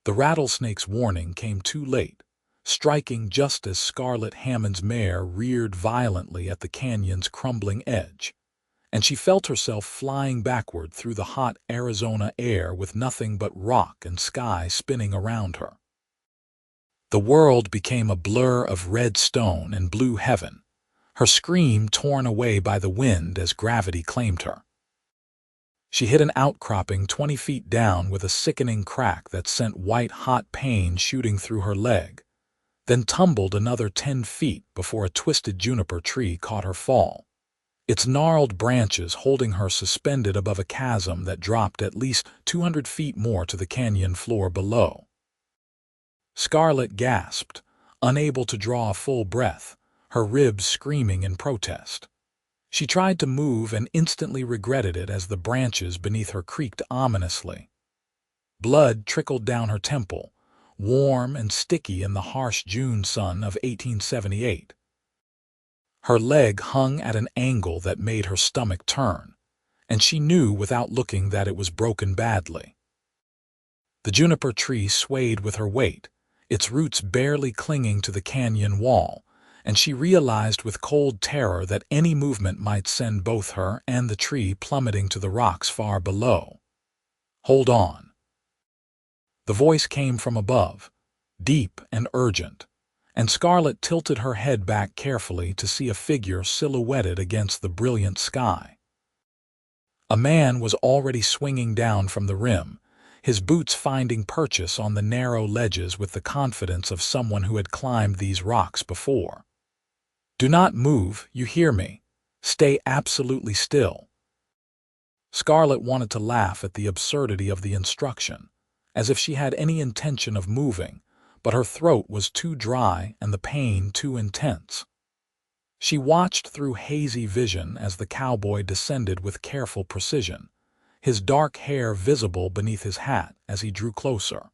The rattlesnake's warning came too late, striking just as Scarlett Hammond's mare reared violently at the canyon's crumbling edge, and she felt herself flying backward through the hot Arizona air with nothing but rock and sky spinning around her. The world became a blur of red stone and blue heaven, her scream torn away by the wind as gravity claimed her. She hit an outcropping 20 feet down with a sickening crack that sent white-hot pain shooting through her leg, then tumbled another 10 feet before a twisted juniper tree caught her fall, its gnarled branches holding her suspended above a chasm that dropped at least 200 feet more to the canyon floor below. Scarlett gasped, unable to draw a full breath, her ribs screaming in protest. She tried to move and instantly regretted it as the branches beneath her creaked ominously. Blood trickled down her temple, warm and sticky in the harsh June sun of 1878. Her leg hung at an angle that made her stomach turn, and she knew without looking that it was broken badly. The juniper tree swayed with her weight, its roots barely clinging to the canyon wall, and she realized with cold terror that any movement might send both her and the tree plummeting to the rocks far below. "Hold on." The voice came from above, deep and urgent, and Scarlett tilted her head back carefully to see a figure silhouetted against the brilliant sky. A man was already swinging down from the rim, his boots finding purchase on the narrow ledges with the confidence of someone who had climbed these rocks before. "Do not move, you hear me. Stay absolutely still." Scarlett wanted to laugh at the absurdity of the instruction, as if she had any intention of moving, but her throat was too dry and the pain too intense. She watched through hazy vision as the cowboy descended with careful precision, his dark hair visible beneath his hat as he drew closer.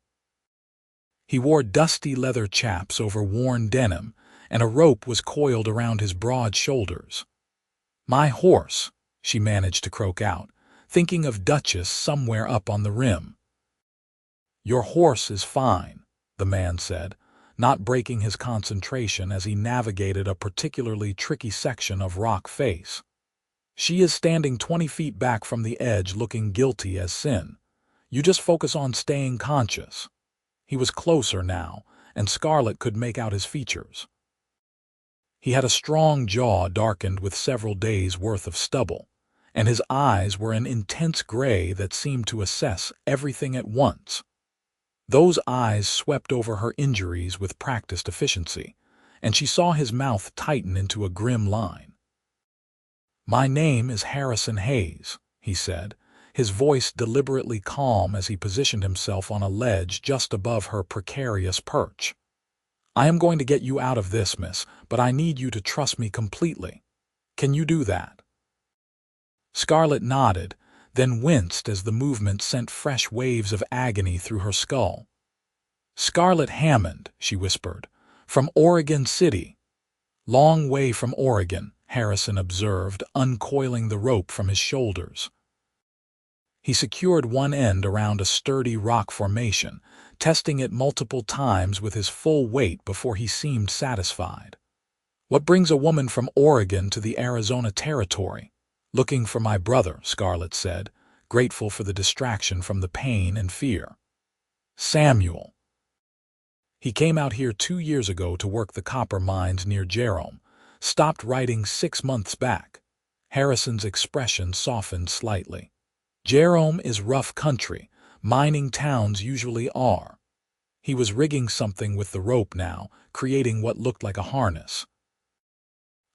He wore dusty leather chaps over worn denim, and a rope was coiled around his broad shoulders. "My horse," she managed to croak out, thinking of Duchess somewhere up on the rim. "Your horse is fine," the man said, not breaking his concentration as he navigated a particularly tricky section of rock face. "She is standing 20 feet back from the edge looking guilty as sin. You just focus on staying conscious." He was closer now, and Scarlett could make out his features. He had a strong jaw darkened with several days' worth of stubble, and his eyes were an intense gray that seemed to assess everything at once. Those eyes swept over her injuries with practiced efficiency, and she saw his mouth tighten into a grim line. "My name is Harrison Hayes," he said, his voice deliberately calm as he positioned himself on a ledge just above her precarious perch. "I am going to get you out of this, miss, but I need you to trust me completely. Can you do that?" Scarlett nodded, then winced as the movement sent fresh waves of agony through her skull. "Scarlett Hammond," she whispered, "from Oregon City." "Long way from Oregon," Harrison observed, uncoiling the rope from his shoulders. He secured one end around a sturdy rock formation, testing it multiple times with his full weight before he seemed satisfied. "What brings a woman from Oregon to the Arizona territory?" "Looking for my brother," Scarlett said, grateful for the distraction from the pain and fear. "Samuel. He came out here 2 years ago to work the copper mines near Jerome. Stopped writing 6 months back." Harrison's expression softened slightly. "Jerome is rough country. Mining towns usually are." He was rigging something with the rope now, creating what looked like a harness.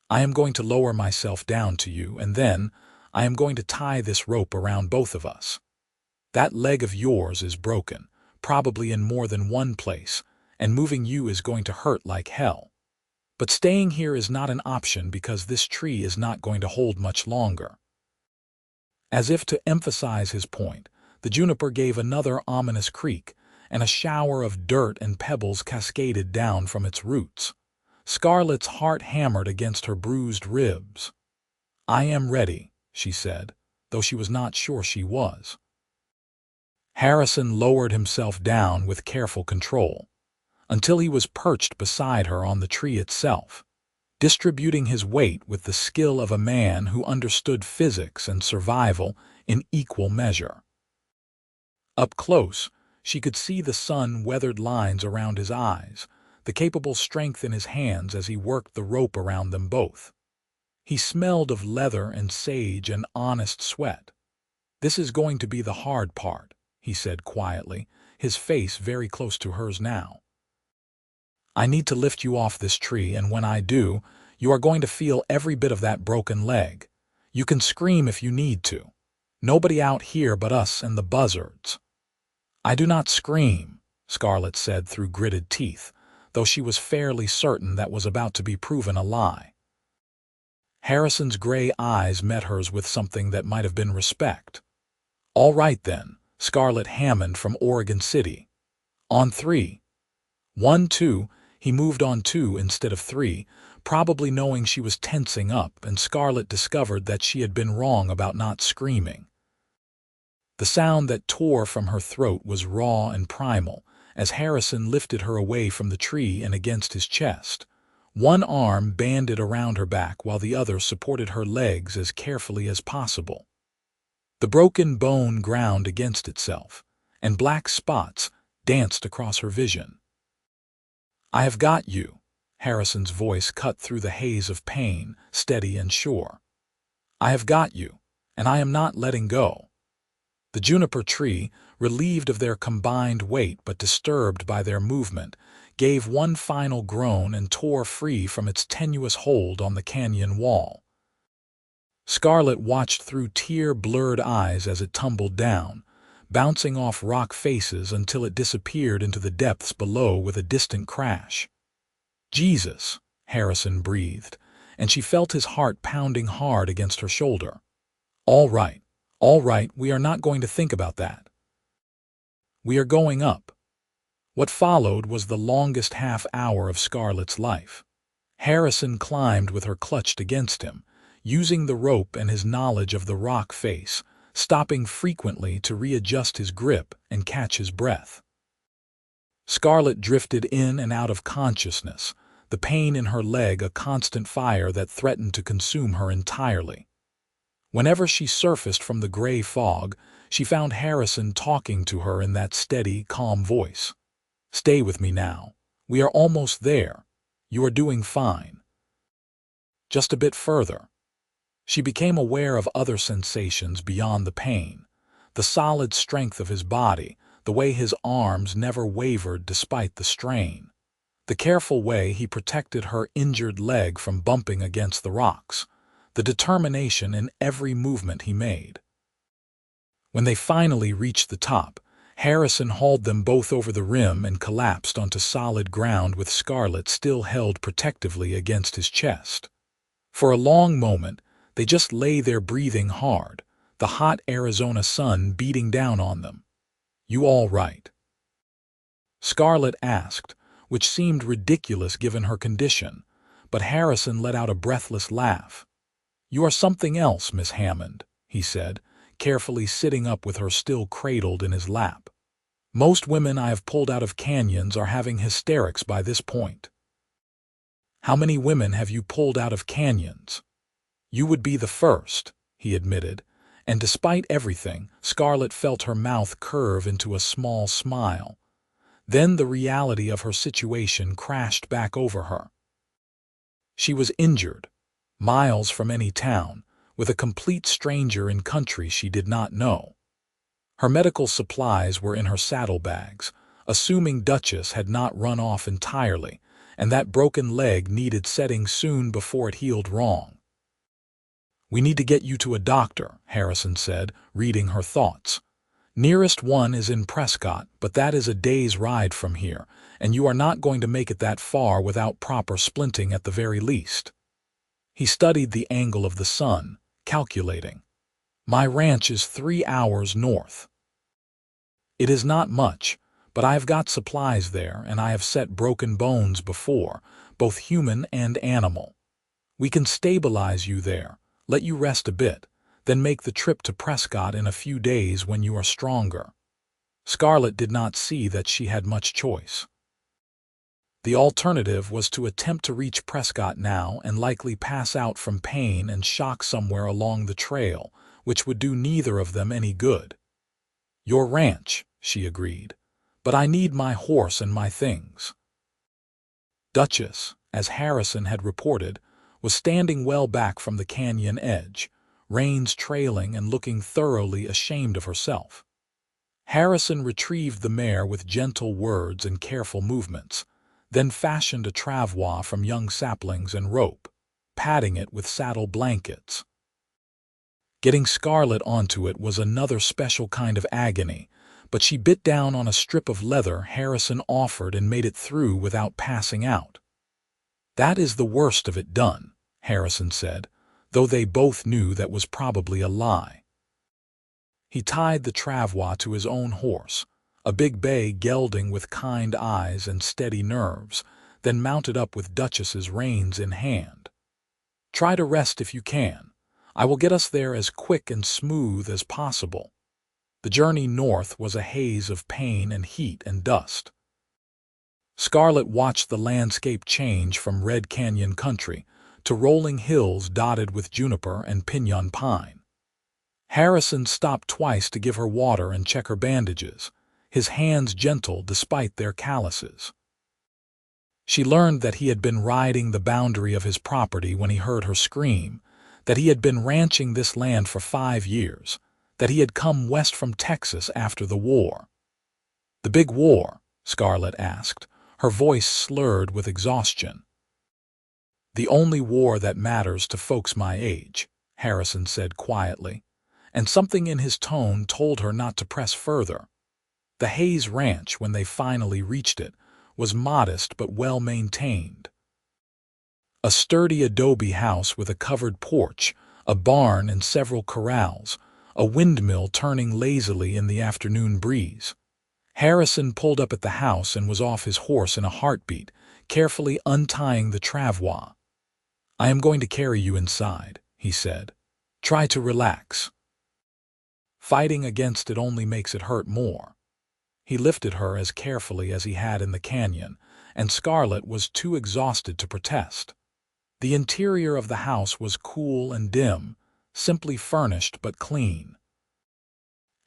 "I am going to lower myself down to you, and then I am going to tie this rope around both of us. That leg of yours is broken, probably in more than one place, and moving you is going to hurt like hell. But staying here is not an option because this tree is not going to hold much longer." As if to emphasize his point, the juniper gave another ominous creak, and a shower of dirt and pebbles cascaded down from its roots. Scarlett's heart hammered against her bruised ribs. "I am ready," she said, though she was not sure she was. Harrison lowered himself down with careful control, until he was perched beside her on the tree itself, distributing his weight with the skill of a man who understood physics and survival in equal measure. Up close, she could see the sun-weathered lines around his eyes, the capable strength in his hands as he worked the rope around them both. He smelled of leather and sage and honest sweat. "This is going to be the hard part," he said quietly, his face very close to hers now. "I need to lift you off this tree, and when I do, you are going to feel every bit of that broken leg. You can scream if you need to. Nobody out here but us and the buzzards." "I do not scream," Scarlett said through gritted teeth, though she was fairly certain that was about to be proven a lie. Harrison's gray eyes met hers with something that might have been respect. "All right then, Scarlett Hammond from Oregon City. On three." 1, 2, he moved on 2 instead of 3, probably knowing she was tensing up, and Scarlett discovered that she had been wrong about not screaming. The sound that tore from her throat was raw and primal, as Harrison lifted her away from the tree and against his chest. One arm banded around her back while the other supported her legs as carefully as possible. The broken bone ground against itself, and black spots danced across her vision. "I have got you," Harrison's voice cut through the haze of pain, steady and sure. "I have got you, and I am not letting go." The juniper tree, relieved of their combined weight but disturbed by their movement, gave one final groan and tore free from its tenuous hold on the canyon wall. Scarlett watched through tear-blurred eyes as it tumbled down, bouncing off rock faces until it disappeared into the depths below with a distant crash. "Jesus," Harrison breathed, and she felt his heart pounding hard against her shoulder. All right, we are not going to think about that. We are going up." What followed was the longest half-hour of Scarlett's life. Harrison climbed with her clutched against him, using the rope and his knowledge of the rock face, stopping frequently to readjust his grip and catch his breath. Scarlett drifted in and out of consciousness, the pain in her leg a constant fire that threatened to consume her entirely. Whenever she surfaced from the gray fog, she found Harrison talking to her in that steady, calm voice. "Stay with me now. We are almost there. You are doing fine." Just a bit further. She became aware of other sensations beyond the pain, the solid strength of his body, the way his arms never wavered despite the strain, the careful way he protected her injured leg from bumping against the rocks, the determination in every movement he made. When they finally reached the top, Harrison hauled them both over the rim and collapsed onto solid ground with Scarlett still held protectively against his chest. For a long moment, they just lay there breathing hard, the hot Arizona sun beating down on them. "You all right?" Scarlett asked, which seemed ridiculous given her condition, but Harrison let out a breathless laugh. "You are something else, Miss Hammond," he said, carefully sitting up with her still cradled in his lap. "Most women I have pulled out of canyons are having hysterics by this point." "How many women have you pulled out of canyons?" "You would be the first," he admitted, and despite everything, Scarlett felt her mouth curve into a small smile. Then the reality of her situation crashed back over her. She was injured, miles from any town, with a complete stranger in country she did not know. Her medical supplies were in her saddlebags, assuming Duchess had not run off entirely, and that broken leg needed setting soon before it healed wrong. "We need to get you to a doctor," Harrison said, reading her thoughts. "Nearest one is in Prescott, but that is a day's ride from here, and you are not going to make it that far without proper splinting at the very least." He studied the angle of the sun, calculating. "My ranch is 3 hours north. It is not much, but I have got supplies there, and I have set broken bones before, both human and animal. We can stabilize you there, let you rest a bit, then make the trip to Prescott in a few days when you are stronger." Scarlett did not see that she had much choice. The alternative was to attempt to reach Prescott now and likely pass out from pain and shock somewhere along the trail, which would do neither of them any good. "Your ranch," she agreed, "but I need my horse and my things." Duchess, as Harrison had reported, was standing well back from the canyon edge, reins trailing and looking thoroughly ashamed of herself. Harrison retrieved the mare with gentle words and careful movements, then fashioned a travois from young saplings and rope, padding it with saddle blankets. Getting Scarlett onto it was another special kind of agony, but she bit down on a strip of leather Harrison offered and made it through without passing out. "That is the worst of it done," Harrison said, though they both knew that was probably a lie. He tied the travois to his own horse, a big bay gelding with kind eyes and steady nerves, then mounted up with Duchess's reins in hand. "Try to rest if you can. I will get us there as quick and smooth as possible." The journey north was a haze of pain and heat and dust. Scarlett watched the landscape change from Red Canyon country to rolling hills dotted with juniper and pinyon pine. Harrison stopped twice to give her water and check her bandages, his hands gentle despite their calluses. She learned that he had been riding the boundary of his property when he heard her scream, that he had been ranching this land for 5 years, that he had come west from Texas after the war. "The big war?" Scarlett asked, her voice slurred with exhaustion. "The only war that matters to folks my age," Harrison said quietly, and something in his tone told her not to press further. The Hayes Ranch, when they finally reached it, was modest but well-maintained. A sturdy adobe house with a covered porch, a barn and several corrals, a windmill turning lazily in the afternoon breeze. Harrison pulled up at the house and was off his horse in a heartbeat, carefully untying the travois. "I am going to carry you inside," he said. "Try to relax. Fighting against it only makes it hurt more." He lifted her as carefully as he had in the canyon, and Scarlett was too exhausted to protest. The interior of the house was cool and dim, simply furnished but clean.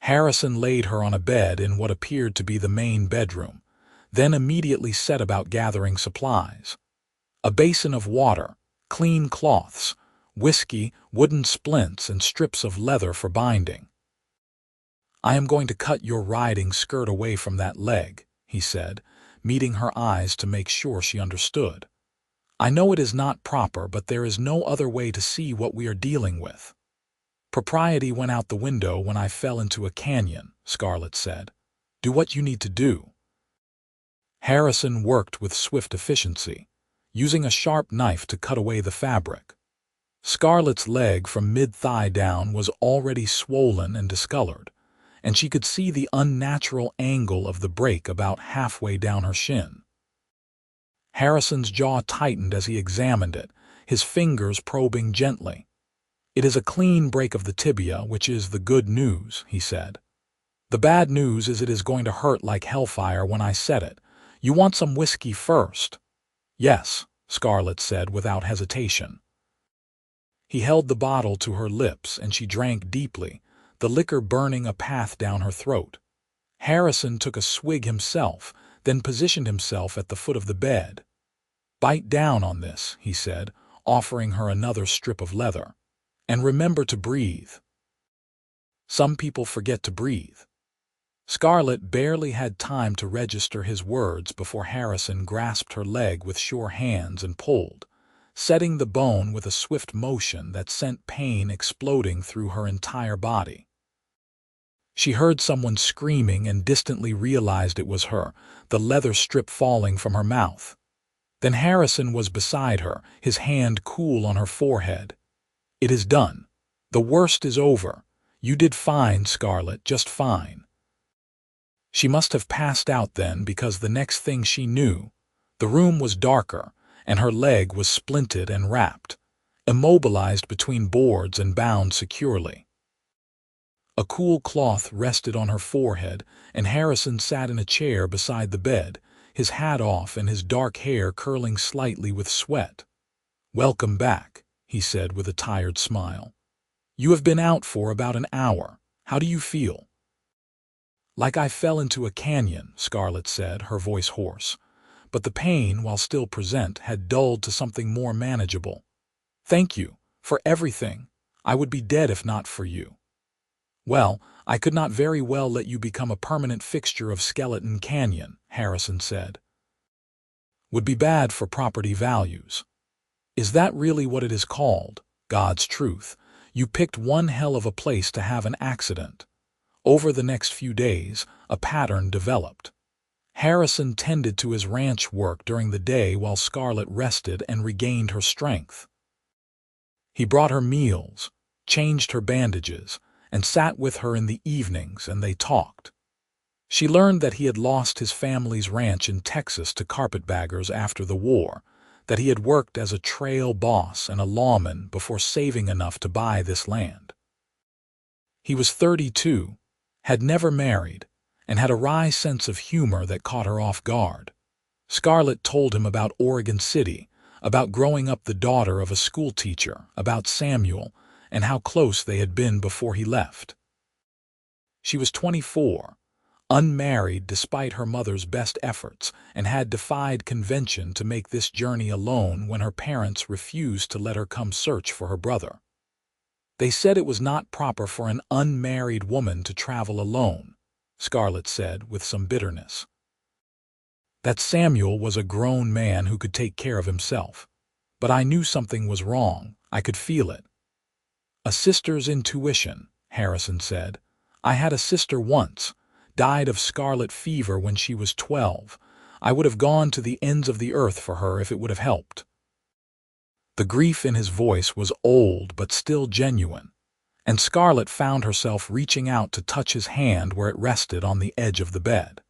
Harrison laid her on a bed in what appeared to be the main bedroom, then immediately set about gathering supplies. A basin of water, clean cloths, whiskey, wooden splints, and strips of leather for binding. "I am going to cut your riding skirt away from that leg," he said, meeting her eyes to make sure she understood. "I know it is not proper, but there is no other way to see what we are dealing with." "Propriety went out the window when I fell into a canyon," Scarlett said. "Do what you need to do." Harrison worked with swift efficiency, using a sharp knife to cut away the fabric. Scarlett's leg from mid-thigh down was already swollen and discolored, and she could see the unnatural angle of the break about halfway down her shin. Harrison's jaw tightened as he examined it, his fingers probing gently. "It is a clean break of the tibia, which is the good news," he said. "The bad news is it is going to hurt like hellfire when I set it. You want some whiskey first?" "Yes," Scarlett said without hesitation. He held the bottle to her lips and she drank deeply, the liquor burning a path down her throat. Harrison took a swig himself, then positioned himself at the foot of the bed. "Bite down on this," he said, offering her another strip of leather. "And remember to breathe. Some people forget to breathe." Scarlett barely had time to register his words before Harrison grasped her leg with sure hands and pulled, setting the bone with a swift motion that sent pain exploding through her entire body. She heard someone screaming and distantly realized it was her, the leather strip falling from her mouth. Then Harrison was beside her, his hand cool on her forehead. "It is done. The worst is over. You did fine, Scarlett, just fine." She must have passed out then, because the next thing she knew, the room was darker and her leg was splinted and wrapped, immobilized between boards and bound securely. A cool cloth rested on her forehead, and Harrison sat in a chair beside the bed, his hat off and his dark hair curling slightly with sweat. "Welcome back," he said with a tired smile. "You have been out for about an hour. How do you feel?" "Like I fell into a canyon," Scarlett said, her voice hoarse. But the pain, while still present, had dulled to something more manageable. "Thank you for everything. I would be dead if not for you." "Well, I could not very well let you become a permanent fixture of Skeleton Canyon," Harrison said. "Would be bad for property values." "Is that really what it is called? God's truth. You picked one hell of a place to have an accident." Over the next few days, a pattern developed. Harrison tended to his ranch work during the day while Scarlett rested and regained her strength. He brought her meals, changed her bandages, and sat with her in the evenings, and they talked. She learned that he had lost his family's ranch in Texas to carpetbaggers after the war, that he had worked as a trail boss and a lawman before saving enough to buy this land. He was 32, had never married, and had a wry sense of humor that caught her off guard. Scarlett told him about Oregon City, about growing up the daughter of a schoolteacher, about Samuel, and how close they had been before he left. She was 24, unmarried despite her mother's best efforts, and had defied convention to make this journey alone when her parents refused to let her come search for her brother. They said it was not proper for an unmarried woman to travel alone, Scarlett said with some bitterness. That Samuel was a grown man who could take care of himself. But I knew something was wrong. I could feel it. "A sister's intuition," Harrison said. "I had a sister once, died of scarlet fever when she was 12. I would have gone to the ends of the earth for her if it would have helped." The grief in his voice was old but still genuine, and Scarlett found herself reaching out to touch his hand where it rested on the edge of the bed.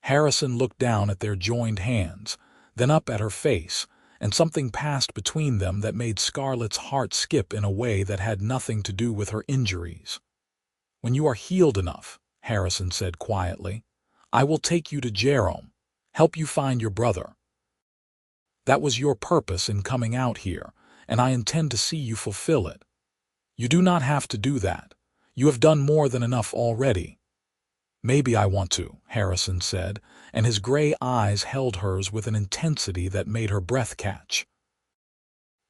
Harrison looked down at their joined hands, then up at her face, and something passed between them that made Scarlett's heart skip in a way that had nothing to do with her injuries. "When you are healed enough," Harrison said quietly, "I will take you to Jerome, help you find your brother. That was your purpose in coming out here, and I intend to see you fulfill it. You do not have to do that. You have done more than enough already." "Maybe I want to," Harrison said, and his gray eyes held hers with an intensity that made her breath catch.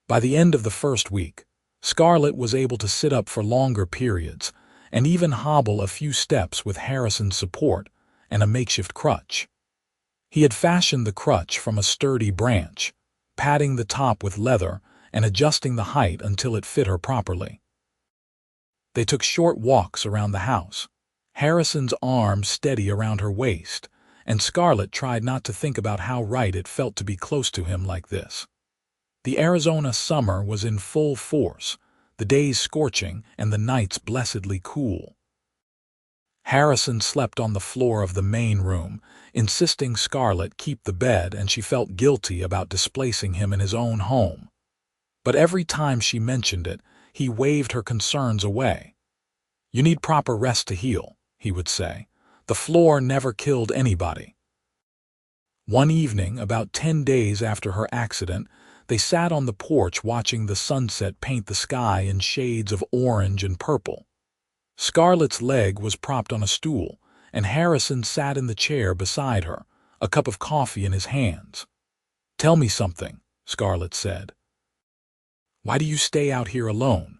By the end of the first week, Scarlett was able to sit up for longer periods and even hobble a few steps with Harrison's support and a makeshift crutch. He had fashioned the crutch from a sturdy branch, padding the top with leather and adjusting the height until it fit her properly. They took short walks around the house, Harrison's arm steady around her waist, and Scarlett tried not to think about how right it felt to be close to him like this. The Arizona summer was in full force, the days scorching and the nights blessedly cool. Harrison slept on the floor of the main room, insisting Scarlett keep the bed, and she felt guilty about displacing him in his own home. But every time she mentioned it, he waved her concerns away. "You need proper rest to heal," he would say. "The floor never killed anybody." One evening, about 10 days after her accident, they sat on the porch watching the sunset paint the sky in shades of orange and purple. Scarlett's leg was propped on a stool, and Harrison sat in the chair beside her, a cup of coffee in his hands. "Tell me something," Scarlett said. "Why do you stay out here alone?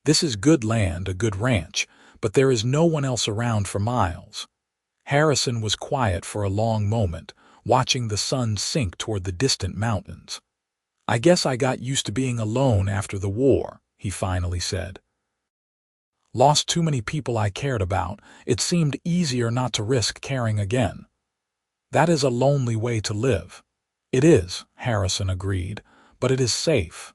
This is good land, a good ranch, but there is no one else around for miles." Harrison was quiet for a long moment, watching the sun sink toward the distant mountains. "I guess I got used to being alone after the war," he finally said. "Lost too many people I cared about. It seemed easier not to risk caring again." "That is a lonely way to live." "It is," Harrison agreed, "but it is safe."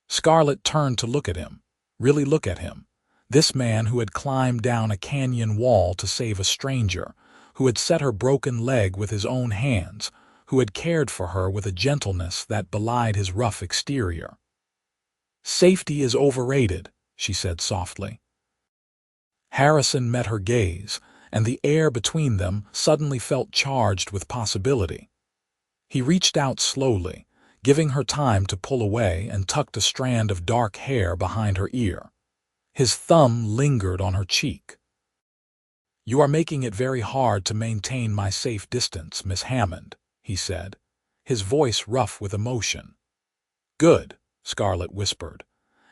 Scarlett turned to look at him, really look at him. This man who had climbed down a canyon wall to save a stranger, who had set her broken leg with his own hands, who had cared for her with a gentleness that belied his rough exterior. "Safety is overrated," she said softly. Harrison met her gaze, and the air between them suddenly felt charged with possibility. He reached out slowly, giving her time to pull away, and tucked a strand of dark hair behind her ear. His thumb lingered on her cheek. "You are making it very hard to maintain my safe distance, Miss Hammond," he said, his voice rough with emotion. "Good," Scarlett whispered.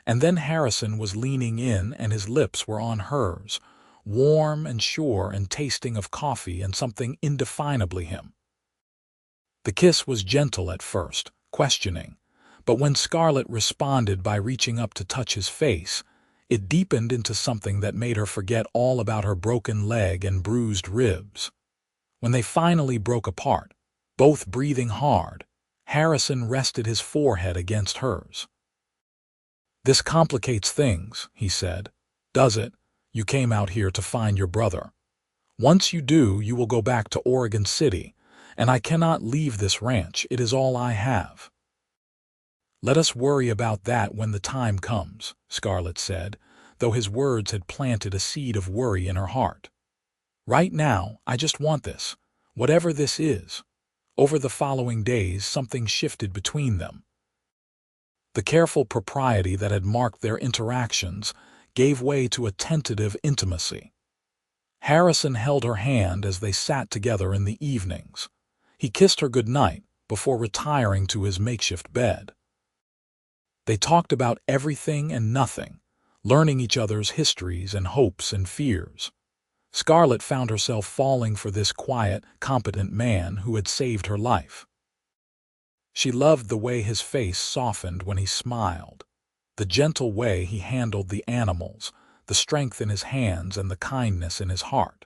And then Harrison was leaning in and his lips were on hers, warm and sure and tasting of coffee and something indefinably him. The kiss was gentle at first, questioning, but when Scarlett responded by reaching up to touch his face, it deepened into something that made her forget all about her broken leg and bruised ribs. When they finally broke apart, both breathing hard, Harrison rested his forehead against hers. "This complicates things," he said. "Does it? You came out here to find your brother. Once you do, you will go back to Oregon City, and I cannot leave this ranch. It is all I have." "Let us worry about that when the time comes," Scarlett said, though his words had planted a seed of worry in her heart. "Right now, I just want this, whatever this is." Over the following days, something shifted between them. The careful propriety that had marked their interactions gave way to a tentative intimacy. Harrison held her hand as they sat together in the evenings. He kissed her goodnight before retiring to his makeshift bed. They talked about everything and nothing, learning each other's histories and hopes and fears. Scarlett found herself falling for this quiet, competent man who had saved her life. She loved the way his face softened when he smiled, the gentle way he handled the animals, the strength in his hands and the kindness in his heart.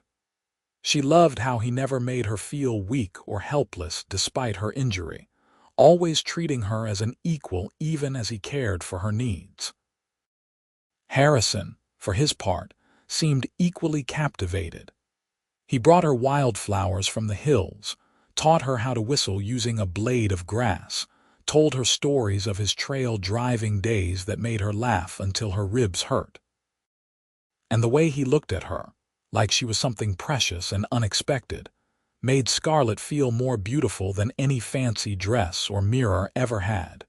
She loved how he never made her feel weak or helpless despite her injury, always treating her as an equal even as he cared for her needs. Harrison, for his part, seemed equally captivated. He brought her wildflowers from the hills, taught her how to whistle using a blade of grass, told her stories of his trail driving days that made her laugh until her ribs hurt. And the way he looked at her, like she was something precious and unexpected, made Scarlett feel more beautiful than any fancy dress or mirror ever had.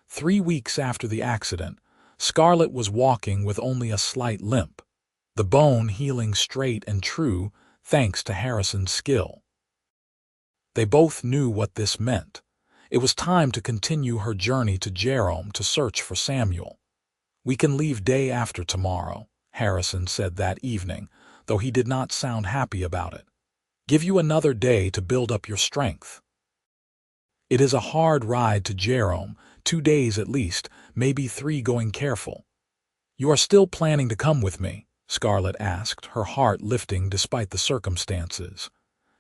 3 weeks after the accident, Scarlett was walking with only a slight limp, the bone healing straight and true thanks to Harrison's skill. They both knew what this meant. It was time to continue her journey to Jerome to search for Samuel. "We can leave day after tomorrow," Harrison said that evening, though he did not sound happy about it. "Give you another day to build up your strength. It is a hard ride to Jerome, 2 days at least, maybe 3 going careful." "You are still planning to come with me?" Scarlett asked, her heart lifting despite the circumstances.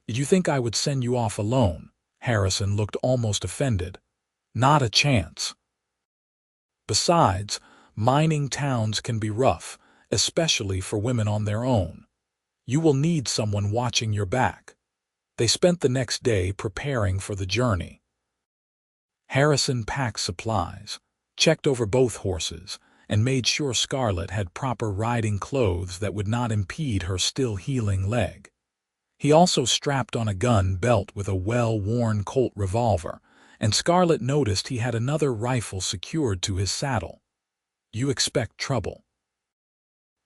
"Did you think I would send you off alone?" Harrison looked almost offended. "Not a chance. Besides, mining towns can be rough, especially for women on their own. You will need someone watching your back." They spent the next day preparing for the journey. Harrison packed supplies, checked over both horses, and made sure Scarlett had proper riding clothes that would not impede her still healing leg. He also strapped on a gun belt with a well-worn Colt revolver, and Scarlett noticed he had another rifle secured to his saddle. "You expect trouble?"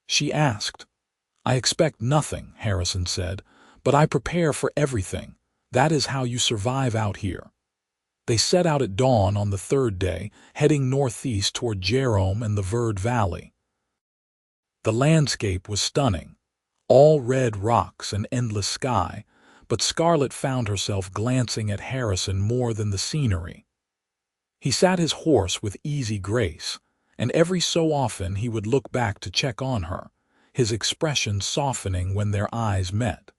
she asked. "I expect nothing," Harrison said, "but I prepare for everything. That is how you survive out here." They set out at dawn on the 3rd day, heading northeast toward Jerome and the Verde Valley. The landscape was stunning, all red rocks and endless sky, but Scarlett found herself glancing at Harrison more than the scenery. He sat his horse with easy grace, and every so often he would look back to check on her, his expression softening when their eyes met.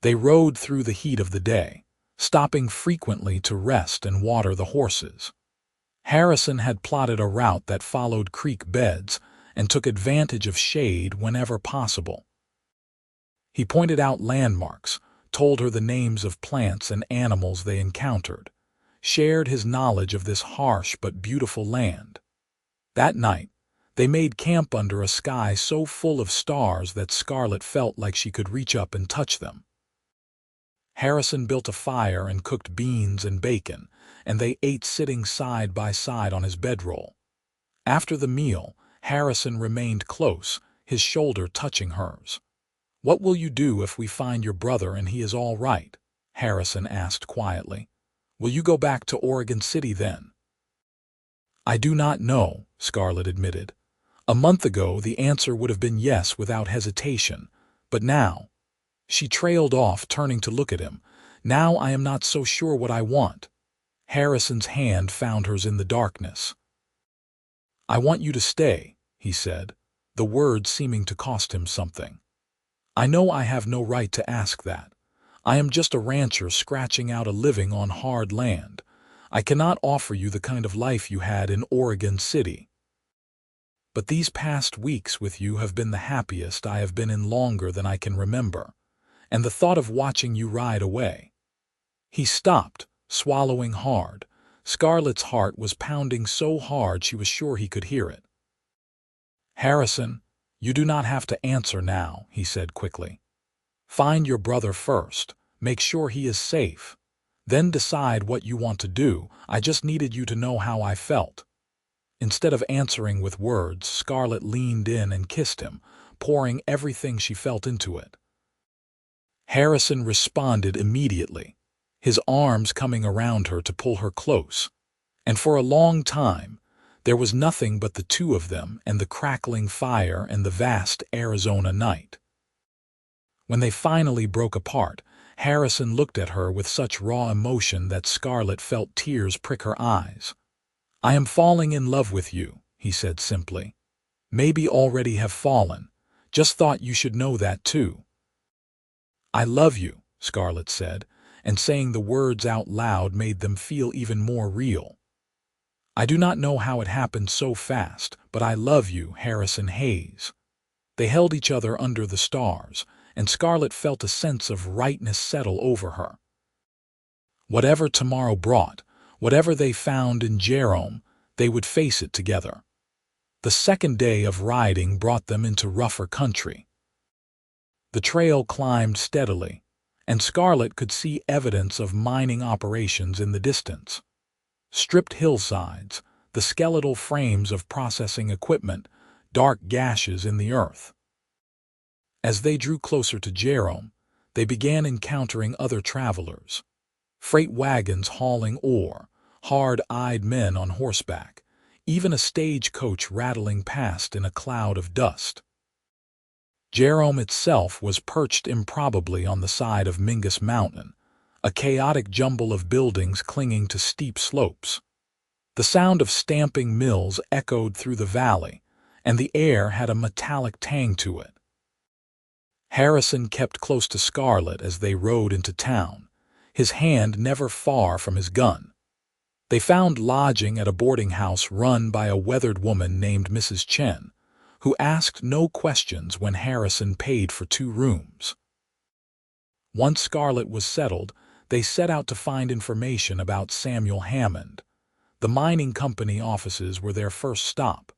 They rode through the heat of the day, stopping frequently to rest and water the horses. Harrison had plotted a route that followed creek beds and took advantage of shade whenever possible. He pointed out landmarks, told her the names of plants and animals they encountered, shared his knowledge of this harsh but beautiful land. That night, They made camp under a sky so full of stars that Scarlett felt like she could reach up and touch them. Harrison built a fire and cooked beans and bacon, and they ate sitting side by side on his bedroll. After the meal, Harrison remained close, his shoulder touching hers. "What will you do if we find your brother and he is all right?" Harrison asked quietly. "Will you go back to Oregon City then?" "I do not know," Scarlett admitted. "A month ago the answer would have been yes without hesitation, but now—" She trailed off, turning to look at him. "Now I am not so sure what I want." Harrison's hand found hers in the darkness. "I want you to stay," he said, the words seeming to cost him something. "I know I have no right to ask that. I am just a rancher scratching out a living on hard land. I cannot offer you the kind of life you had in Oregon City. But these past weeks with you have been the happiest I have been in longer than I can remember, and the thought of watching you ride away—" He stopped, swallowing hard. Scarlett's heart was pounding so hard she was sure he could hear it. "Harrison, you do not have to answer now," he said quickly. "Find your brother first, make sure he is safe. Then decide what you want to do. I just needed you to know how I felt." Instead of answering with words, Scarlett leaned in and kissed him, pouring everything she felt into it. Harrison responded immediately, his arms coming around her to pull her close, and for a long time there was nothing but the two of them and the crackling fire and the vast Arizona night. When they finally broke apart, Harrison looked at her with such raw emotion that Scarlett felt tears prick her eyes. "I am falling in love with you," he said simply. "Maybe already have fallen. Just thought you should know that too." "I love you," Scarlett said, and saying the words out loud made them feel even more real. "I do not know how it happened so fast, but I love you, Harrison Hayes." They held each other under the stars, and Scarlett felt a sense of rightness settle over her. Whatever tomorrow brought, whatever they found in Jerome, they would face it together. The second day of riding brought them into rougher country. The trail climbed steadily, and Scarlett could see evidence of mining operations in the distance. Stripped hillsides, the skeletal frames of processing equipment, dark gashes in the earth. As they drew closer to Jerome, they began encountering other travelers. Freight wagons hauling ore, hard-eyed men on horseback, even a stagecoach rattling past in a cloud of dust. Jerome itself was perched improbably on the side of Mingus Mountain, a chaotic jumble of buildings clinging to steep slopes. The sound of stamping mills echoed through the valley, and the air had a metallic tang to it. Harrison kept close to Scarlett as they rode into town, his hand never far from his gun. They found lodging at a boarding house run by a weathered woman named Mrs. Chen, who asked no questions when Harrison paid for 2 rooms. Once Scarlett was settled, they set out to find information about Samuel Hammond. The mining company offices were their first stop.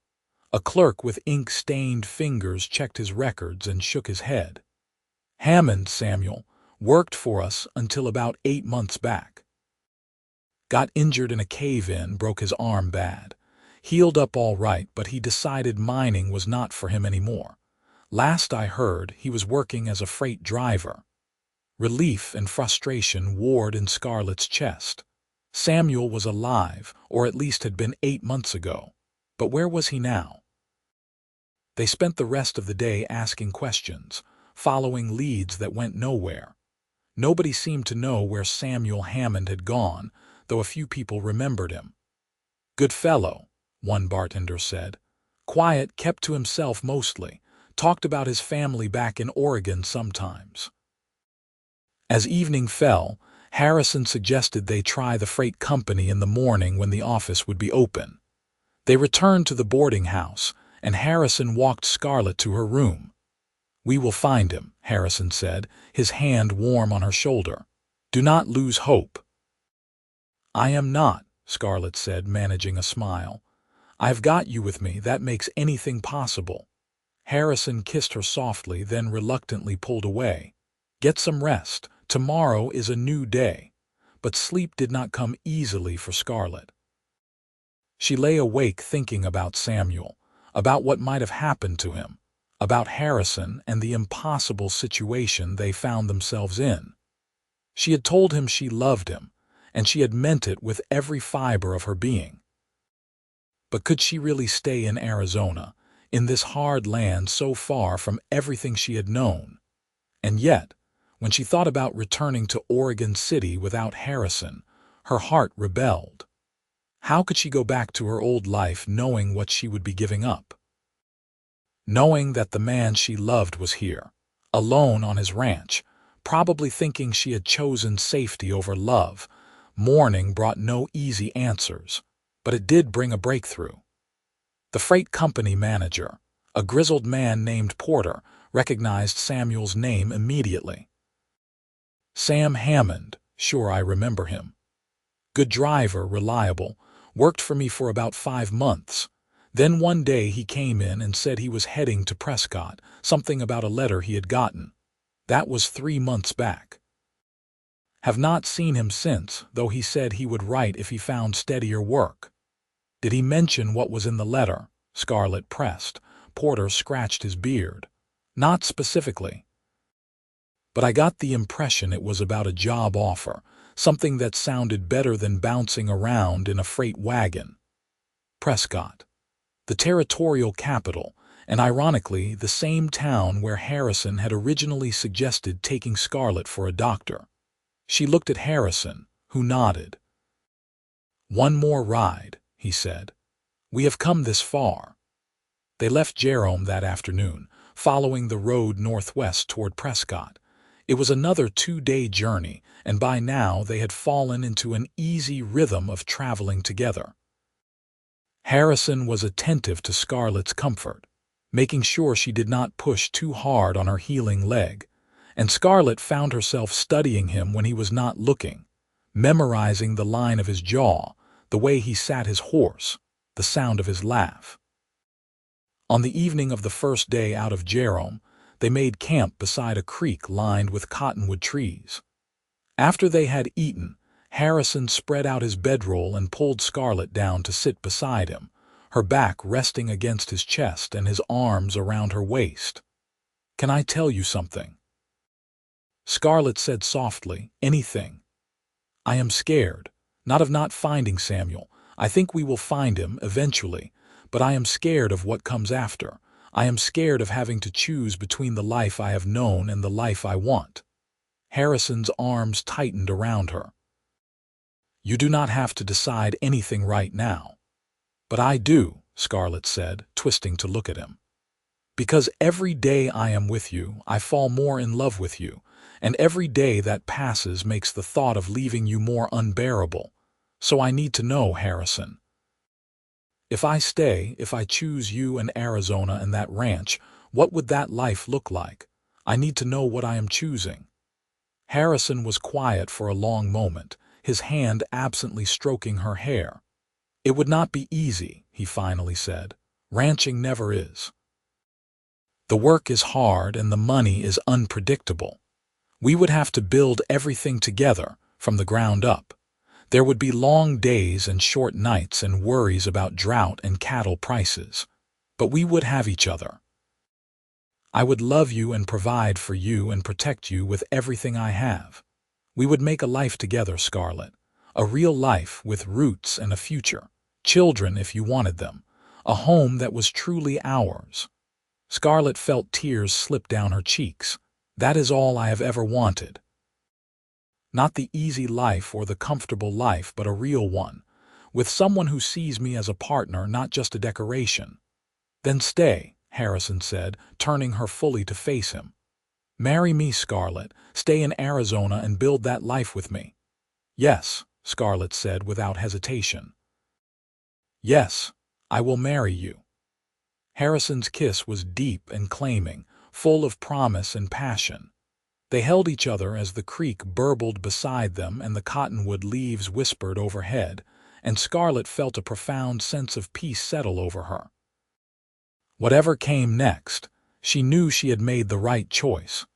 A clerk with ink-stained fingers checked his records and shook his head. "Hammond, Samuel, worked for us until about 8 months back. Got injured in a cave-in, broke his arm bad. Healed up all right, but he decided mining was not for him anymore. Last I heard, he was working as a freight driver." Relief and frustration warred in Scarlett's chest. Samuel was alive, or at least had been 8 months ago. But where was he now? They spent the rest of the day asking questions, following leads that went nowhere. Nobody seemed to know where Samuel Hammond had gone, though a few people remembered him. "Good fellow," one bartender said. "Quiet, kept to himself mostly. Talked about his family back in Oregon sometimes." As evening fell, Harrison suggested they try the freight company in the morning when the office would be open. They returned to the boarding house, and Harrison walked Scarlett to her room. "We will find him," Harrison said, his hand warm on her shoulder. "Do not lose hope." "I am not," Scarlett said, managing a smile. I've got you with me. That makes anything possible." Harrison kissed her softly, then reluctantly pulled away. "Get some rest. Tomorrow is a new day." But sleep did not come easily for Scarlett. She lay awake thinking about Samuel, about what might have happened to him, about Harrison and the impossible situation they found themselves in. She had told him she loved him, and she had meant it with every fiber of her being. But could she really stay in Arizona, in this hard land so far from everything she had known? And yet, when she thought about returning to Oregon City without Harrison, her heart rebelled. How could she go back to her old life knowing what she would be giving up? Knowing that the man she loved was here, alone on his ranch, probably thinking she had chosen safety over love. Morning brought no easy answers, but it did bring a breakthrough. The freight company manager, a grizzled man named Porter, recognized Samuel's name immediately. "Sam Hammond, sure, I remember him. Good driver, reliable, worked for me for about 5 months. Then one day he came in and said he was heading to Prescott, something about a letter he had gotten. That was 3 months back. Have not seen him since, though he said he would write if he found steadier work." "Did he mention what was in the letter?" Scarlett pressed. Porter scratched his beard. "Not specifically. But I got the impression it was about a job offer, something that sounded better than bouncing around in a freight wagon. Prescott, the territorial capital, and ironically the same town where Harrison had originally suggested taking Scarlett for a doctor." She looked at Harrison, who nodded. "One more ride," he said. "We have come this far." They left Jerome that afternoon, following the road northwest toward Prescott. It was another 2-day journey, and by now they had fallen into an easy rhythm of traveling together. Harrison was attentive to Scarlett's comfort, making sure she did not push too hard on her healing leg, and Scarlett found herself studying him when he was not looking, memorizing the line of his jaw, the way he sat his horse, the sound of his laugh. On the evening of the first day out of Jerome, they made camp beside a creek lined with cottonwood trees. After they had eaten, Harrison spread out his bedroll and pulled Scarlett down to sit beside him, her back resting against his chest and his arms around her waist. "Can I tell you something?" Scarlett said softly, "Anything." "I am scared, not of not finding Samuel. I think we will find him eventually, but I am scared of what comes after. I am scared of having to choose between the life I have known and the life I want." Harrison's arms tightened around her. "You do not have to decide anything right now." "But I do," Scarlett said, twisting to look at him. "Because every day I am with you, I fall more in love with you, and every day that passes makes the thought of leaving you more unbearable. So I need to know, Harrison. If I stay, if I choose you and Arizona and that ranch, what would that life look like? I need to know what I am choosing." Harrison was quiet for a long moment, his hand absently stroking her hair. "It would not be easy," he finally said. "Ranching never is. The work is hard and the money is unpredictable. We would have to build everything together, from the ground up. There would be long days and short nights and worries about drought and cattle prices. But we would have each other. I would love you and provide for you and protect you with everything I have. We would make a life together, Scarlett. A real life with roots and a future. Children if you wanted them. A home that was truly ours." Scarlett felt tears slip down her cheeks. "That is all I have ever wanted. Not the easy life or the comfortable life, but a real one, with someone who sees me as a partner, not just a decoration." "Then stay," Harrison said, turning her fully to face him. "Marry me, Scarlett. Stay in Arizona and build that life with me." "Yes," Scarlett said without hesitation. "Yes, I will marry you." Harrison's kiss was deep and claiming, full of promise and passion. They held each other as the creek burbled beside them and the cottonwood leaves whispered overhead, and Scarlett felt a profound sense of peace settle over her. Whatever came next, she knew she had made the right choice.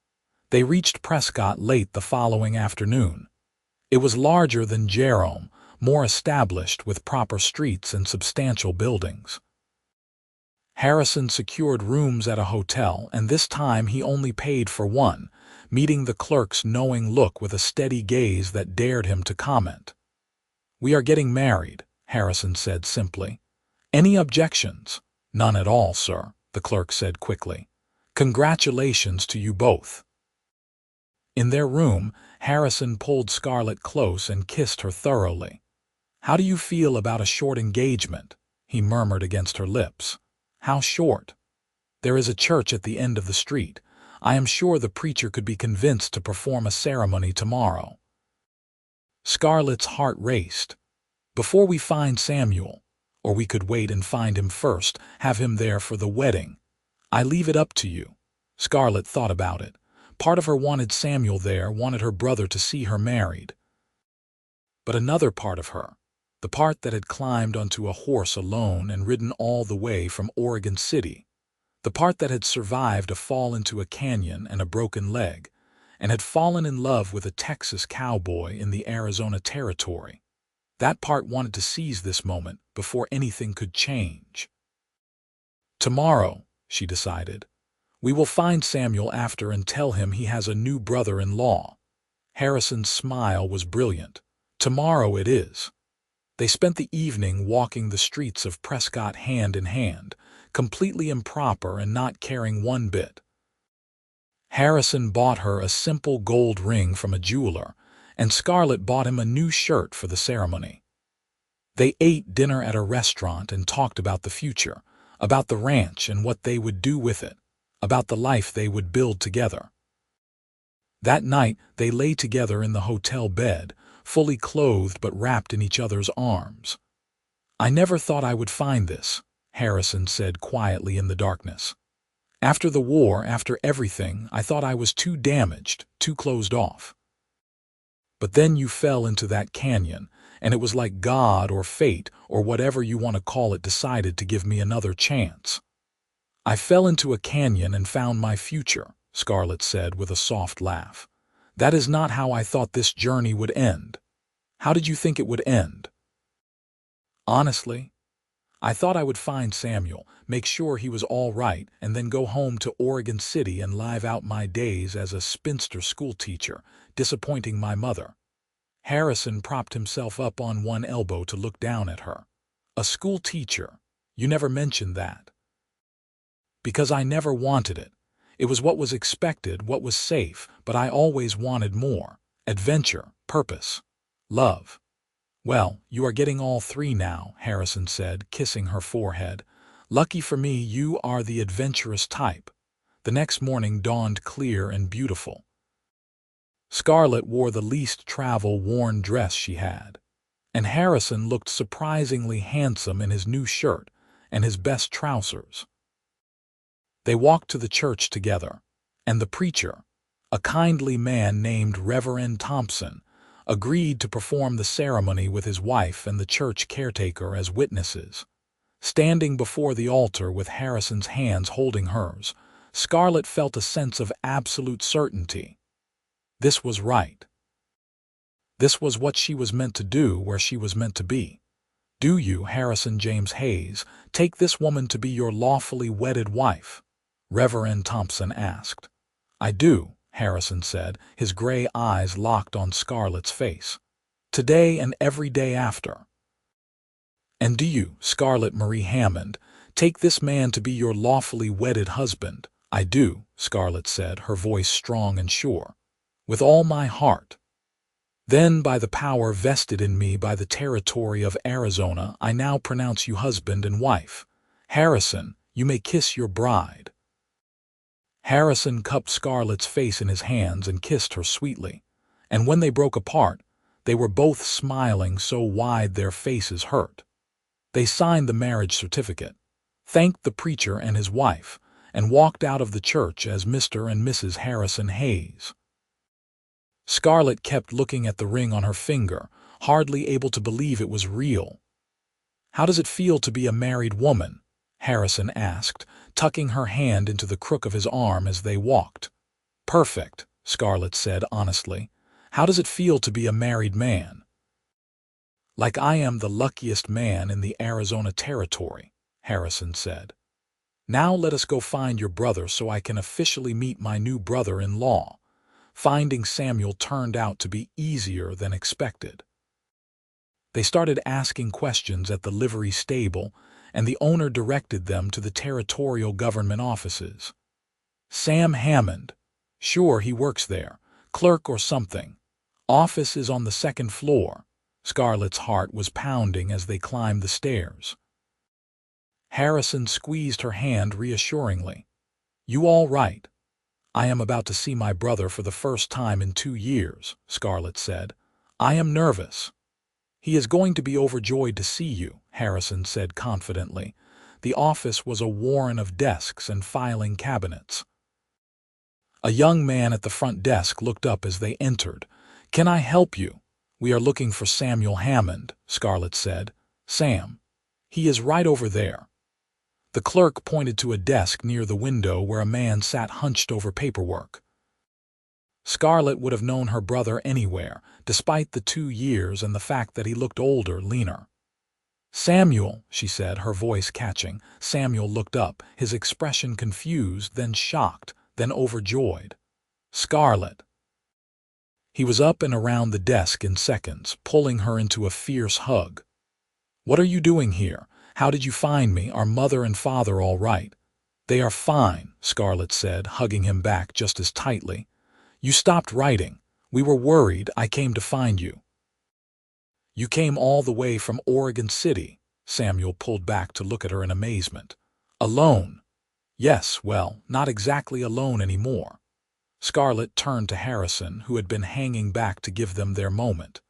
They reached Prescott late the following afternoon. It was larger than Jerome, more established with proper streets and substantial buildings. Harrison secured rooms at a hotel, and this time he only paid for one, meeting the clerk's knowing look with a steady gaze that dared him to comment. "We are getting married," Harrison said simply. "Any objections?" "None at all, sir," the clerk said quickly. "Congratulations to you both." In their room, Harrison pulled Scarlett close and kissed her thoroughly. "How do you feel about a short engagement?" he murmured against her lips. "How short?" "There is a church at the end of the street. I am sure the preacher could be convinced to perform a ceremony tomorrow." Scarlett's heart raced. "Before we find Samuel, or we could wait and find him first, have him there for the wedding. I leave it up to you." Scarlett thought about it. Part of her wanted Samuel there, wanted her brother to see her married. But another part of her, the part that had climbed onto a horse alone and ridden all the way from Oregon City, the part that had survived a fall into a canyon and a broken leg, and had fallen in love with a Texas cowboy in the Arizona Territory, that part wanted to seize this moment before anything could change. "Tomorrow," she decided, "we will find Samuel after and tell him he has a new brother-in-law." Harrison's smile was brilliant. "Tomorrow it is." They spent the evening walking the streets of Prescott hand in hand, completely improper and not caring one bit. Harrison bought her a simple gold ring from a jeweler, and Scarlett bought him a new shirt for the ceremony. They ate dinner at a restaurant and talked about the future, about the ranch and what they would do with it, about the life they would build together. That night they lay together in the hotel bed, fully clothed but wrapped in each other's arms. "I never thought I would find this," Harrison said quietly in the darkness. "After the war, after everything, I thought I was too damaged, too closed off. But then you fell into that canyon, and it was like God or fate or whatever you want to call it decided to give me another chance." "I fell into a canyon and found my future," Scarlett said with a soft laugh. "That is not how I thought this journey would end." "How did you think it would end?" "Honestly, I thought I would find Samuel, make sure he was all right, and then go home to Oregon City and live out my days as a spinster schoolteacher, disappointing my mother." Harrison propped himself up on one elbow to look down at her. "A schoolteacher? You never mentioned that." "Because I never wanted it. It was what was expected, what was safe, but I always wanted more. Adventure, purpose, love." "Well, you are getting all three now," Harrison said, kissing her forehead. "Lucky for me, you are the adventurous type." The next morning dawned clear and beautiful. Scarlett wore the least travel-worn dress she had, and Harrison looked surprisingly handsome in his new shirt and his best trousers. They walked to the church together, and the preacher, a kindly man named Reverend Thompson, agreed to perform the ceremony with his wife and the church caretaker as witnesses. Standing before the altar with Harrison's hands holding hers, Scarlett felt a sense of absolute certainty. This was right. This was what she was meant to do, where she was meant to be. "Do you, Harrison James Hayes, take this woman to be your lawfully wedded wife?" Reverend Thompson asked. "I do," Harrison said, his gray eyes locked on Scarlett's face. "Today and every day after." "And do you, Scarlett Marie Hammond, take this man to be your lawfully wedded husband?" "I do," Scarlett said, her voice strong and sure. "With all my heart." "Then, by the power vested in me by the territory of Arizona, I now pronounce you husband and wife. Harrison, you may kiss your bride." Harrison cupped Scarlett's face in his hands and kissed her sweetly, and when they broke apart, they were both smiling so wide their faces hurt. They signed the marriage certificate, thanked the preacher and his wife, and walked out of the church as Mr. and Mrs. Harrison Hayes. Scarlett kept looking at the ring on her finger, hardly able to believe it was real. "How does it feel to be a married woman?" Harrison asked, tucking her hand into the crook of his arm as they walked. "Perfect," Scarlett said honestly. "How does it feel to be a married man?" "Like I am the luckiest man in the Arizona Territory," Harrison said. "Now let us go find your brother so I can officially meet my new brother-in-law." Finding Samuel turned out to be easier than expected. They started asking questions at the livery stable, and the owner directed them to the territorial government offices. "Sam Hammond. Sure, he works there. Clerk or something. Office is on the second floor." Scarlett's heart was pounding as they climbed the stairs. Harrison squeezed her hand reassuringly. "You all right?" "I am about to see my brother for the first time in 2 years," Scarlett said. "I am nervous." "He is going to be overjoyed to see you," Harrison said confidently. The office was a warren of desks and filing cabinets. A young man at the front desk looked up as they entered. "Can I help you?" "We are looking for Samuel Hammond," Scarlett said. "Sam. He is right over there." The clerk pointed to a desk near the window where a man sat hunched over paperwork. Scarlett would have known her brother anywhere, despite the 2 years and the fact that he looked older, leaner. "Samuel," she said, her voice catching. Samuel looked up, his expression confused, then shocked, then overjoyed. "Scarlett." He was up and around the desk in seconds, pulling her into a fierce hug. "What are you doing here? How did you find me? Are mother and father all right?" "They are fine," Scarlett said, hugging him back just as tightly. "You stopped writing. We were worried. I came to find you." "You came all the way from Oregon City?" Samuel pulled back to look at her in amazement. "Alone?" "Yes, well, not exactly alone anymore." Scarlett turned to Harrison, who had been hanging back to give them their moment.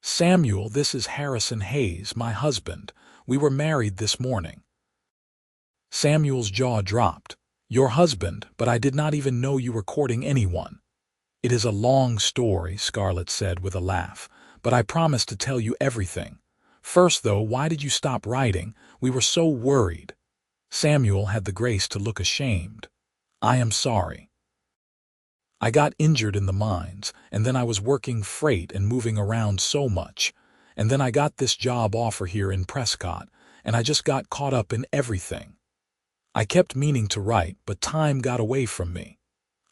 "Samuel, this is Harrison Hayes, my husband. We were married this morning." Samuel's jaw dropped. "Your husband, but I did not even know you were courting anyone." "It is a long story," Scarlett said with a laugh, "but I promise to tell you everything. First, though, why did you stop writing? We were so worried." Samuel had the grace to look ashamed. "I am sorry. I got injured in the mines, and then I was working freight and moving around so much. And then I got this job offer here in Prescott, and I just got caught up in everything. I kept meaning to write, but time got away from me.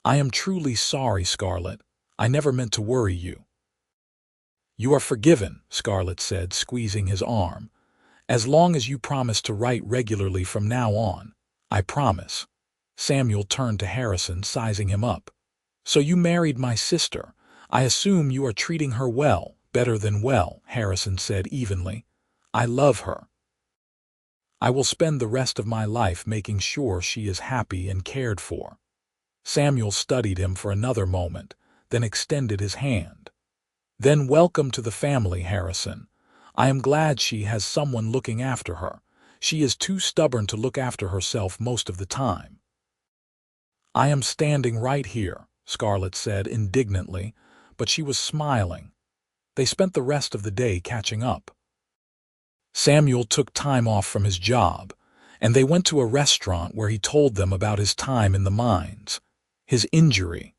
I am truly sorry, Scarlett. I never meant to worry you." "You are forgiven," Scarlett said, squeezing his arm. "As long as you promise to write regularly from now on." "I promise." Samuel turned to Harrison, sizing him up. "So you married my sister. I assume you are treating her well." "Better than well," Harrison said evenly. "I love her. I will spend the rest of my life making sure she is happy and cared for." Samuel studied him for another moment, then extended his hand. "Then welcome to the family, Harrison. I am glad she has someone looking after her. She is too stubborn to look after herself most of the time." "I am standing right here," Scarlett said indignantly, but she was smiling. They spent the rest of the day catching up. Samuel took time off from his job, and they went to a restaurant where he told them about his time in the mines, his injury,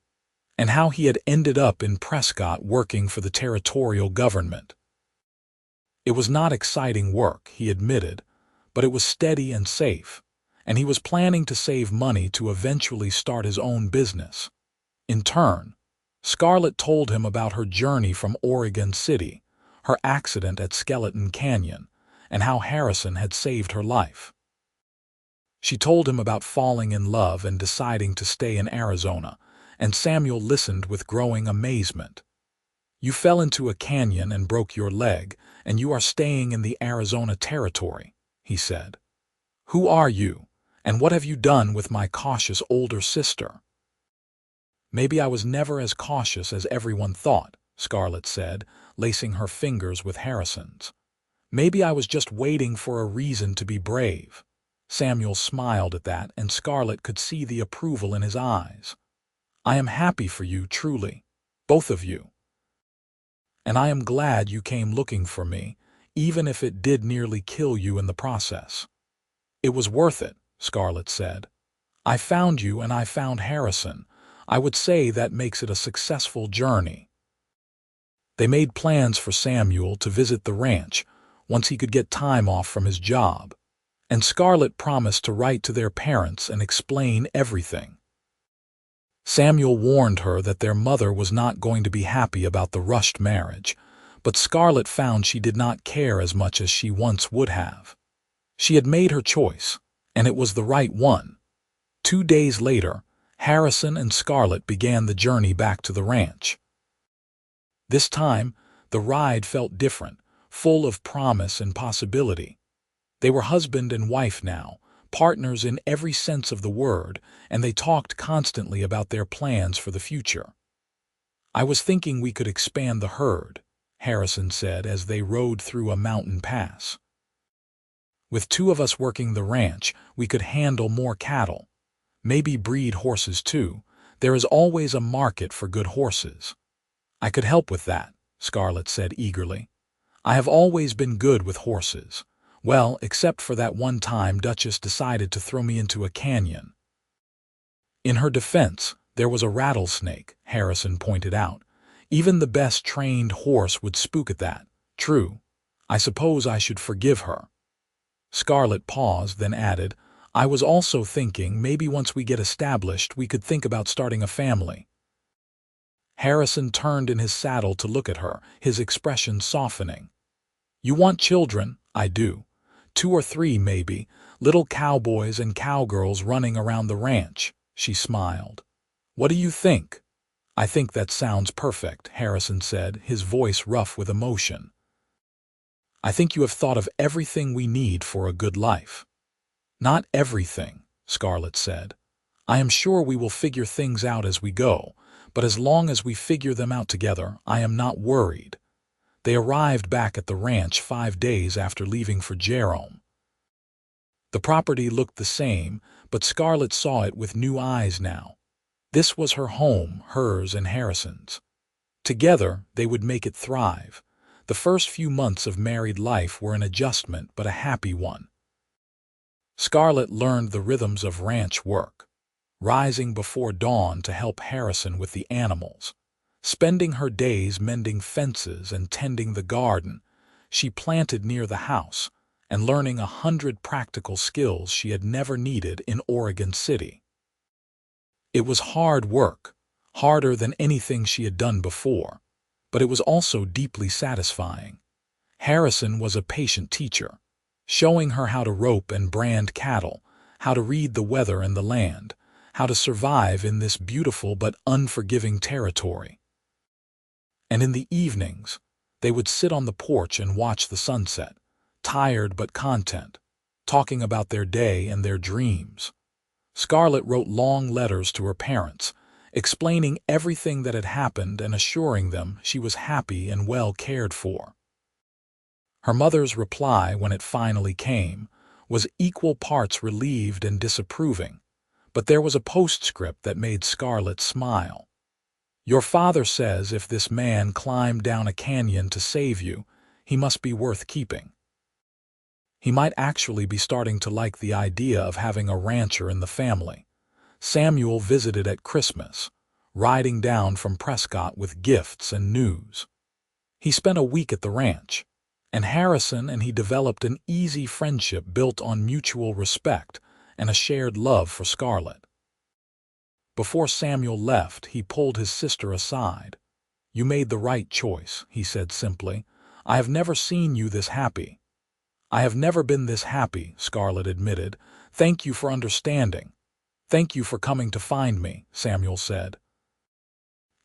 and how he had ended up in Prescott working for the territorial government. It was not exciting work, he admitted, but it was steady and safe, and he was planning to save money to eventually start his own business. In turn, Scarlett told him about her journey from Oregon City, her accident at Skeleton Canyon, and how Harrison had saved her life. She told him about falling in love and deciding to stay in Arizona, and Samuel listened with growing amazement. "You fell into a canyon and broke your leg, and you are staying in the Arizona Territory," he said. "Who are you, and what have you done with my cautious older sister?" "Maybe I was never as cautious as everyone thought," Scarlett said, lacing her fingers with Harrison's. "Maybe I was just waiting for a reason to be brave." Samuel smiled at that, and Scarlett could see the approval in his eyes. "I am happy for you, truly. both of you. And I am glad you came looking for me, even if it did nearly kill you in the process." "It was worth it," Scarlett said. "I found you and I found Harrison. I would say that makes it a successful journey." They made plans for Samuel to visit the ranch once he could get time off from his job, and Scarlett promised to write to their parents and explain everything. Samuel warned her that their mother was not going to be happy about the rushed marriage, but Scarlett found she did not care as much as she once would have. She had made her choice, and it was the right one. 2 days later, Harrison and Scarlett began the journey back to the ranch. This time, the ride felt different, full of promise and possibility. They were husband and wife now, partners in every sense of the word, and they talked constantly about their plans for the future. "I was thinking we could expand the herd," Harrison said as they rode through a mountain pass. "With 2 of us working the ranch, we could handle more cattle. Maybe breed horses too. There is always a market for good horses." "I could help with that," Scarlett said eagerly. "I have always been good with horses. Well, except for that one time Duchess decided to throw me into a canyon." In her defense, there was a rattlesnake, Harrison pointed out. "Even the best trained horse would spook at that." "True. I suppose I should forgive her." Scarlett paused, then added, "I was also thinking maybe once we get established we could think about starting a family." Harrison turned in his saddle to look at her, his expression softening. "You want children?" "I do. 2 or 3 maybe, little cowboys and cowgirls running around the ranch," she smiled. "What do you think?" "I think that sounds perfect," Harrison said, his voice rough with emotion. "I think you have thought of everything we need for a good life." "Not everything," Scarlett said. "I am sure we will figure things out as we go, but as long as we figure them out together, I am not worried." They arrived back at the ranch 5 days after leaving for Jerome. The property looked the same, but Scarlett saw it with new eyes now. This was her home, hers and Harrison's. Together, they would make it thrive. The first few months of married life were an adjustment, but a happy one. Scarlett learned the rhythms of ranch work, rising before dawn to help Harrison with the animals, spending her days mending fences and tending the garden she planted near the house, and learning 100 practical skills she had never needed in Oregon City. It was hard work, harder than anything she had done before, but it was also deeply satisfying. Harrison was a patient teacher, showing her how to rope and brand cattle, how to read the weather and the land, how to survive in this beautiful but unforgiving territory. And in the evenings, they would sit on the porch and watch the sunset, tired but content, talking about their day and their dreams. Scarlett wrote long letters to her parents, explaining everything that had happened and assuring them she was happy and well cared for. Her mother's reply, when it finally came, was equal parts relieved and disapproving, but there was a postscript that made Scarlett smile. "Your father says if this man climbed down a canyon to save you, he must be worth keeping. He might actually be starting to like the idea of having a rancher in the family." Samuel visited at Christmas, riding down from Prescott with gifts and news. He spent a week at the ranch, and Harrison and he developed an easy friendship built on mutual respect and a shared love for Scarlett. Before Samuel left, he pulled his sister aside. "You made the right choice," he said simply. "I have never seen you this happy." "I have never been this happy," Scarlett admitted. "Thank you for understanding." "Thank you for coming to find me," Samuel said.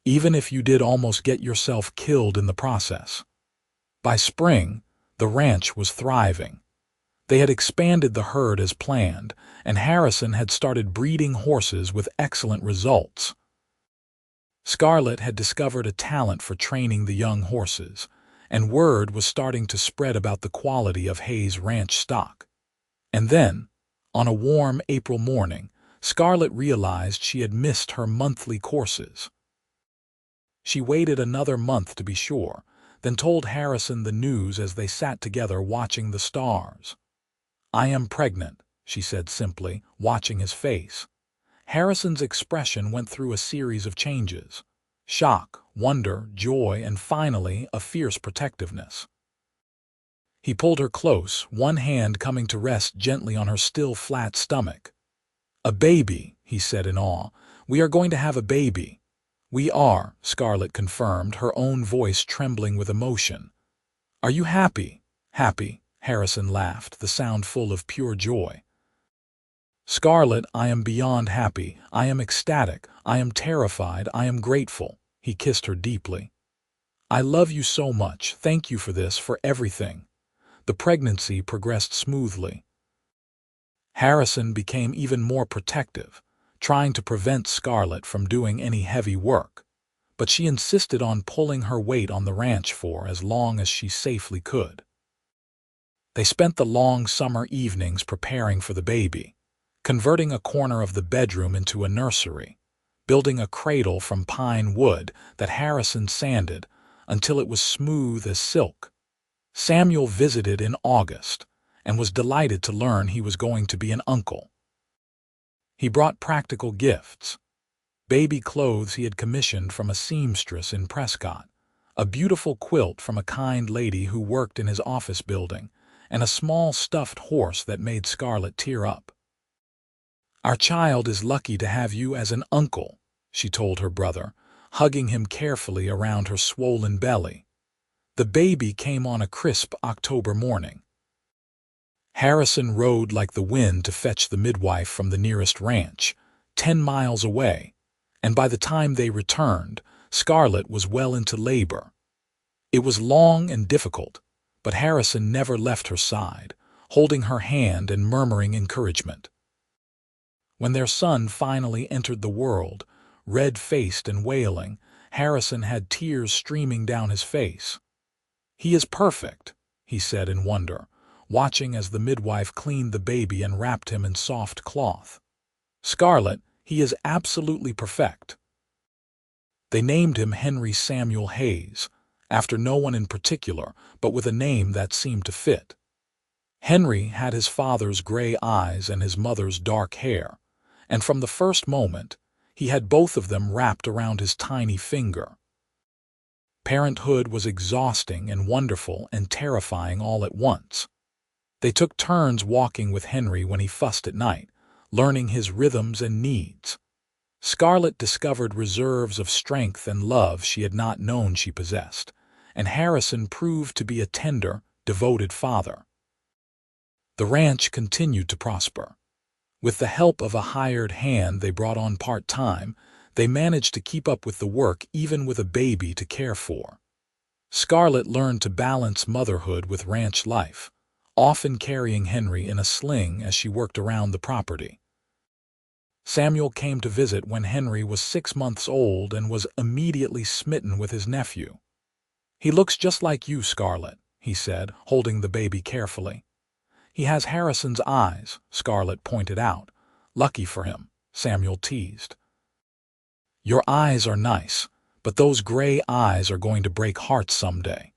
"Even if you did almost get yourself killed in the process." By spring, the ranch was thriving. They had expanded the herd as planned, and Harrison had started breeding horses with excellent results. Scarlett had discovered a talent for training the young horses, and word was starting to spread about the quality of Hayes Ranch stock. And then, on a warm April morning, Scarlett realized she had missed her monthly courses. She waited another month to be sure, then told Harrison the news as they sat together watching the stars. "I am pregnant," she said simply, watching his face. Harrison's expression went through a series of changes: shock, wonder, joy, and finally a fierce protectiveness. He pulled her close, one hand coming to rest gently on her still flat stomach. "A baby," he said in awe. "We are going to have a baby." "We are," Scarlett confirmed, her own voice trembling with emotion. "Are you happy?" "Happy," Harrison laughed, the sound full of pure joy. "Scarlett, I am beyond happy. I am ecstatic. I am terrified. I am grateful." He kissed her deeply. "I love you so much. Thank you for this, for everything." The pregnancy progressed smoothly. Harrison became even more protective, trying to prevent Scarlett from doing any heavy work, but she insisted on pulling her weight on the ranch for as long as she safely could. They spent the long summer evenings preparing for the baby, converting a corner of the bedroom into a nursery, building a cradle from pine wood that Harrison sanded until it was smooth as silk. Samuel visited in August and was delighted to learn he was going to be an uncle. He brought practical gifts: baby clothes he had commissioned from a seamstress in Prescott, a beautiful quilt from a kind lady who worked in his office building, and a small stuffed horse that made Scarlett tear up. "Our child is lucky to have you as an uncle," she told her brother, hugging him carefully around her swollen belly. The baby came on a crisp October morning. Harrison rode like the wind to fetch the midwife from the nearest ranch, 10 miles away, and by the time they returned, Scarlett was well into labor. It was long and difficult, but Harrison never left her side, holding her hand and murmuring encouragement. When their son finally entered the world, red-faced and wailing, Harrison had tears streaming down his face. "He is perfect," he said in wonder, watching as the midwife cleaned the baby and wrapped him in soft cloth. "Scarlett, he is absolutely perfect." They named him Henry Samuel Hayes, after no one in particular, but with a name that seemed to fit. Henry had his father's gray eyes and his mother's dark hair, and from the first moment, he had both of them wrapped around his tiny finger. Parenthood was exhausting and wonderful and terrifying all at once. They took turns walking with Henry when he fussed at night, learning his rhythms and needs. Scarlett discovered reserves of strength and love she had not known she possessed, and Harrison proved to be a tender, devoted father. The ranch continued to prosper. With the help of a hired hand they brought on part-time, they managed to keep up with the work even with a baby to care for. Scarlett learned to balance motherhood with ranch life, often carrying Henry in a sling as she worked around the property. Samuel came to visit when Henry was 6 months old and was immediately smitten with his nephew. "He looks just like you, Scarlett," he said, holding the baby carefully. "He has Harrison's eyes," Scarlett pointed out. "Lucky for him," Samuel teased. "Your eyes are nice, but those gray eyes are going to break hearts someday."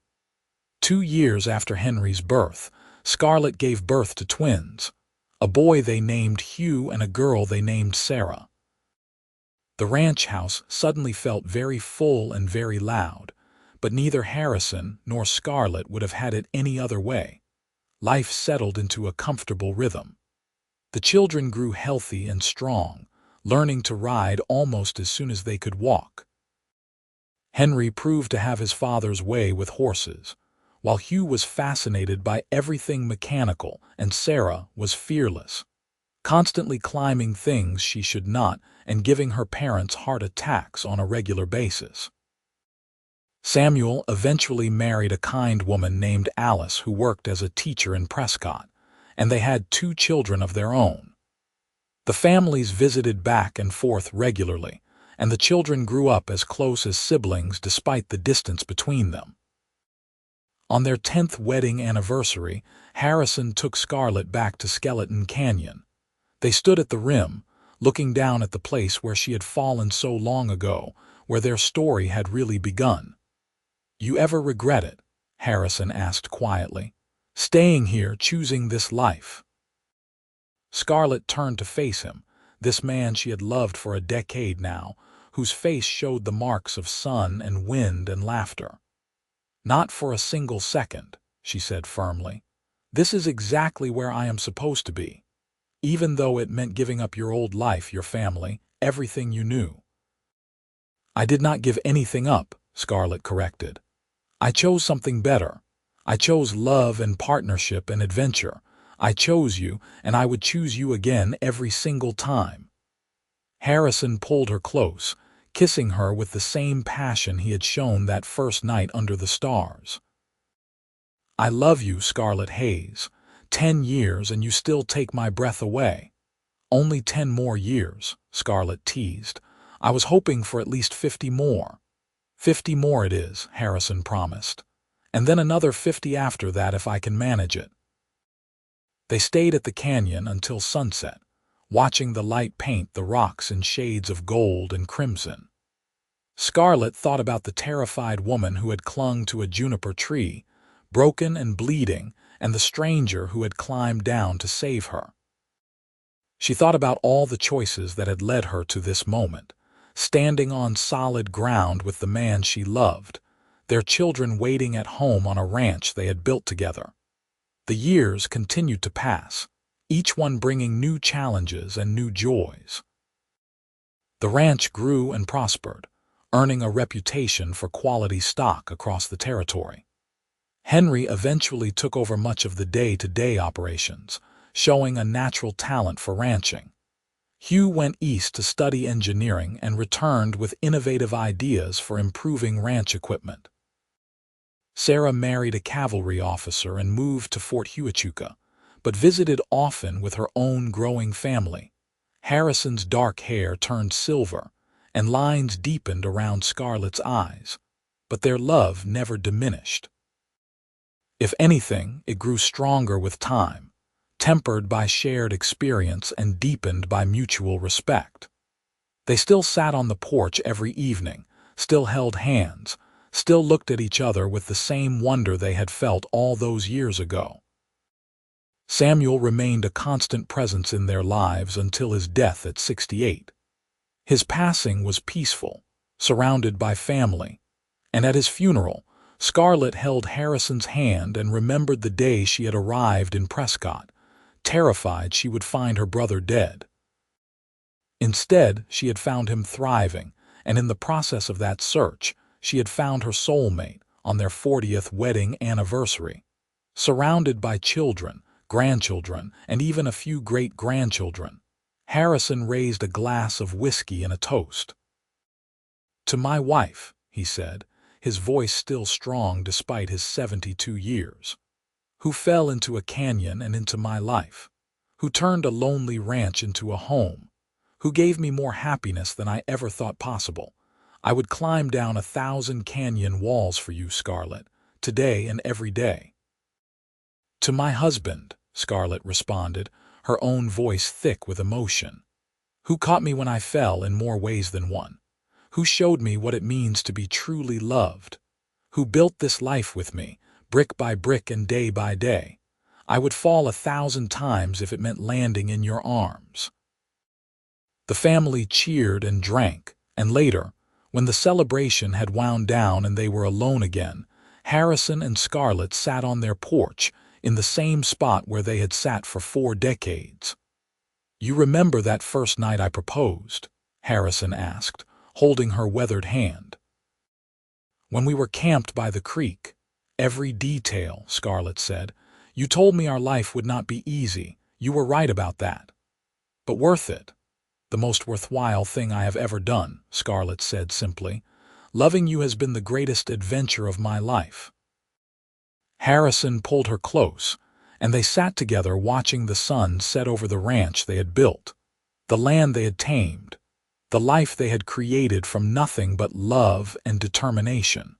2 years after Henry's birth, Scarlett gave birth to twins, a boy they named Hugh and a girl they named Sarah. The ranch house suddenly felt very full and very loud, but neither Harrison nor Scarlett would have had it any other way. Life settled into a comfortable rhythm. The children grew healthy and strong, learning to ride almost as soon as they could walk. Henry proved to have his father's way with horses, while Hugh was fascinated by everything mechanical and Sarah was fearless, constantly climbing things she should not and giving her parents heart attacks on a regular basis. Samuel eventually married a kind woman named Alice who worked as a teacher in Prescott, and they had 2 children of their own. The families visited back and forth regularly, and the children grew up as close as siblings despite the distance between them. On their 10th wedding anniversary, Harrison took Scarlett back to Skeleton Canyon. They stood at the rim, looking down at the place where she had fallen so long ago, where their story had really begun. "You ever regret it?" Harrison asked quietly. "Staying here, choosing this life?" Scarlett turned to face him, this man she had loved for a decade now, whose face showed the marks of sun and wind and laughter. "Not for a single second," she said firmly. "This is exactly where I am supposed to be, even though it meant giving up your old life, your family, everything you knew." "I did not give anything up," Scarlett corrected. "I chose something better. I chose love and partnership and adventure. I chose you, and I would choose you again every single time." Harrison pulled her close, kissing her with the same passion he had shown that first night under the stars. "I love you, Scarlett Hayes. 10 years and you still take my breath away." "Only 10 more years," Scarlett teased. "I was hoping for at least 50 more." "50 more it is," Harrison promised. "And then another 50 after that if I can manage it." They stayed at the canyon until sunset, watching the light paint the rocks in shades of gold and crimson. Scarlett thought about the terrified woman who had clung to a juniper tree, broken and bleeding, and the stranger who had climbed down to save her. She thought about all the choices that had led her to this moment, standing on solid ground with the man she loved, their children waiting at home on a ranch they had built together. The years continued to pass, each one bringing new challenges and new joys. The ranch grew and prospered, earning a reputation for quality stock across the territory. Henry eventually took over much of the day-to-day operations, showing a natural talent for ranching. Hugh went east to study engineering and returned with innovative ideas for improving ranch equipment. Sarah married a cavalry officer and moved to Fort Huachuca, but visited often with her own growing family. Harrison's dark hair turned silver, and lines deepened around Scarlett's eyes, but their love never diminished. If anything, it grew stronger with time, tempered by shared experience and deepened by mutual respect. They still sat on the porch every evening, still held hands, still looked at each other with the same wonder they had felt all those years ago. Samuel remained a constant presence in their lives until his death at 68. His passing was peaceful, surrounded by family, and at his funeral, Scarlett held Harrison's hand and remembered the day she had arrived in Prescott, terrified she would find her brother dead. Instead, she had found him thriving, and in the process of that search, she had found her soulmate on their 40th wedding anniversary. Surrounded by children, grandchildren, and even a few great-grandchildren, Harrison raised a glass of whiskey and a toast. "To my wife," he said, his voice still strong despite his 72 years, "who fell into a canyon and into my life, who turned a lonely ranch into a home, who gave me more happiness than I ever thought possible. I would climb down 1,000 canyon walls for you, Scarlett, today and every day." "To my husband," Scarlett responded, her own voice thick with emotion, "who caught me when I fell in more ways than one, who showed me what it means to be truly loved, who built this life with me, brick by brick and day by day. I would fall 1,000 times if it meant landing in your arms." The family cheered and drank, and later, when the celebration had wound down and they were alone again, Harrison and Scarlett sat on their porch in the same spot where they had sat for 4 decades. "You remember that first night I proposed?" Harrison asked, holding her weathered hand. "When we were camped by the creek. Every detail," Scarlett said. "You told me our life would not be easy. You were right about that. But worth it. The most worthwhile thing I have ever done," Scarlett said simply. "Loving you has been the greatest adventure of my life." Harrison pulled her close, and they sat together watching the sun set over the ranch they had built, the land they had tamed, the life they had created from nothing but love and determination.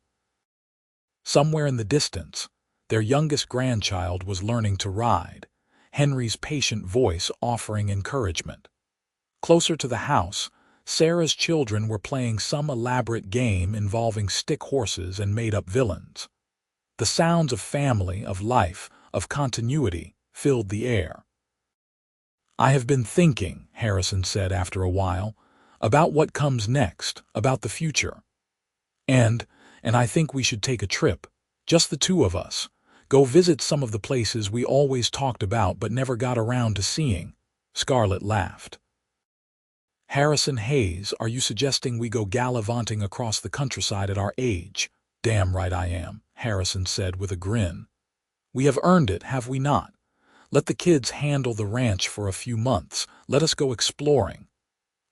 Somewhere in the distance, their youngest grandchild was learning to ride, Henry's patient voice offering encouragement. Closer to the house, Sarah's children were playing some elaborate game involving stick horses and made-up villains. The sounds of family, of life, of continuity filled the air. "I have been thinking," Harrison said after a while, "about what comes next, about the future. And I think we should take a trip, just the two of us, go visit some of the places we always talked about but never got around to seeing." Scarlett laughed. "Harrison Hayes, are you suggesting we go gallivanting across the countryside at our age?" "Damn right I am," Harrison said with a grin. "We have earned it, have we not? Let the kids handle the ranch for a few months. Let us go exploring.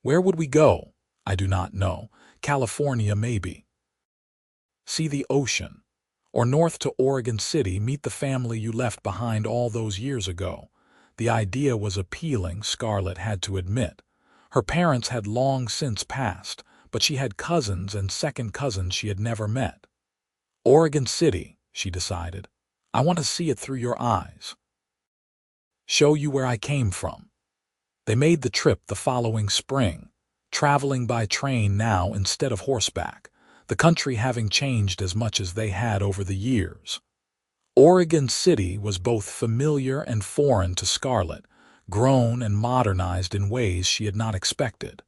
Where would we go? I do not know. California, maybe. See the ocean. Or north to Oregon City, meet the family you left behind all those years ago." The idea was appealing, Scarlett had to admit. Her parents had long since passed, but she had cousins and second cousins she had never met. "Oregon City," she decided. "I want to see it through your eyes. Show you where I came from." They made the trip the following spring, traveling by train now instead of horseback, the country having changed as much as they had over the years. Oregon City was both familiar and foreign to Scarlett, grown and modernized in ways she had not expected.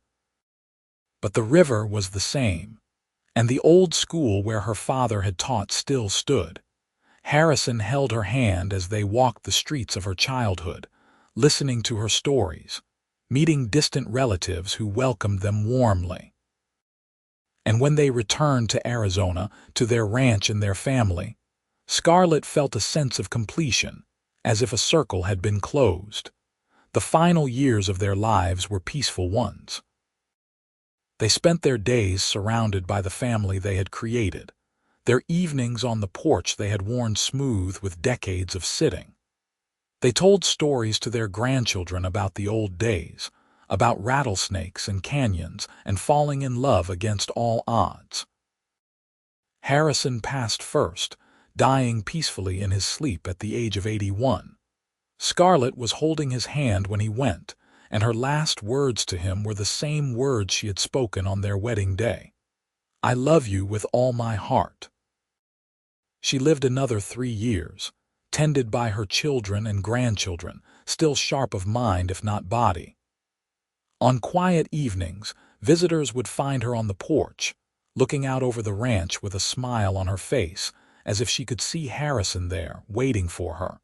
But the river was the same, and the old school where her father had taught still stood. Harrison held her hand as they walked the streets of her childhood, listening to her stories, meeting distant relatives who welcomed them warmly. And when they returned to Arizona, to their ranch and their family, Scarlett felt a sense of completion, as if a circle had been closed. The final years of their lives were peaceful ones. They spent their days surrounded by the family they had created, their evenings on the porch they had worn smooth with decades of sitting. They told stories to their grandchildren about the old days, about rattlesnakes and canyons and falling in love against all odds. Harrison passed first, dying peacefully in his sleep at the age of 81. Scarlett was holding his hand when he went, and her last words to him were the same words she had spoken on their wedding day. "I love you with all my heart." She lived another 3 years, tended by her children and grandchildren, still sharp of mind if not body. On quiet evenings, visitors would find her on the porch, looking out over the ranch with a smile on her face, as if she could see Harrison there, waiting for her.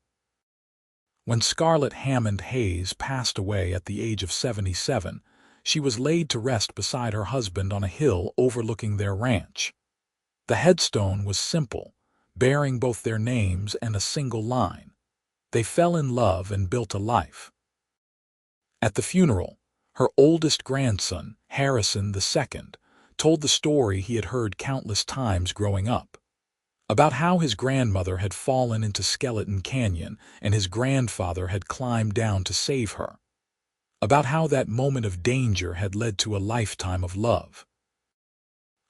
When Scarlett Hammond Hayes passed away at the age of 77, she was laid to rest beside her husband on a hill overlooking their ranch. The headstone was simple, bearing both their names and a single line: "They fell in love and built a life." At the funeral, her oldest grandson, Harrison II, told the story he had heard countless times growing up, about how his grandmother had fallen into Skeleton Canyon and his grandfather had climbed down to save her, about how that moment of danger had led to a lifetime of love,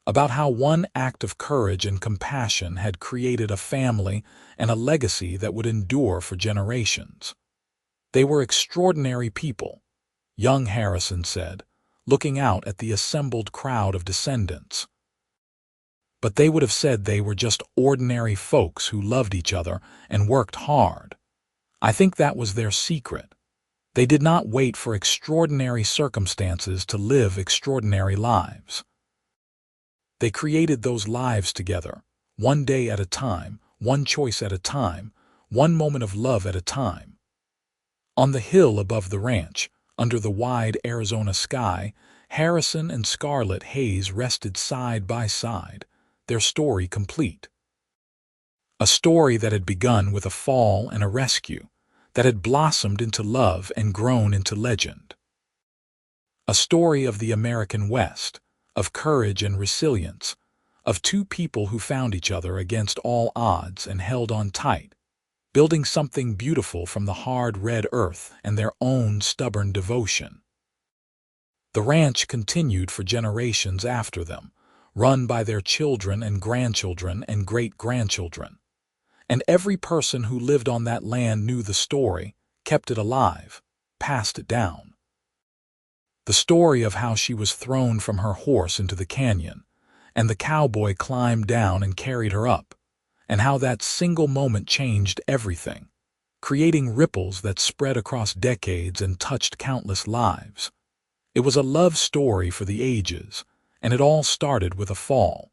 about how one act of courage and compassion had created a family and a legacy that would endure for generations. They were extraordinary people, young Harrison said, looking out at the assembled crowd of descendants. But they would have said they were just ordinary folks who loved each other and worked hard. I think that was their secret. They did not wait for extraordinary circumstances to live extraordinary lives. They created those lives together, one day at a time, one choice at a time, one moment of love at a time. On the hill above the ranch, under the wide Arizona sky, Harrison and Scarlett Hayes rested side by side, their story complete. A story that had begun with a fall and a rescue, that had blossomed into love and grown into legend. A story of the American West, of courage and resilience, of two people who found each other against all odds and held on tight, building something beautiful from the hard red earth and their own stubborn devotion. The ranch continued for generations after them, run by their children and grandchildren and great-grandchildren. And every person who lived on that land knew the story, kept it alive, passed it down. The story of how she was thrown from her horse into the canyon, and the cowboy climbed down and carried her up, and how that single moment changed everything, creating ripples that spread across decades and touched countless lives. It was a love story for the ages, and it all started with a fall.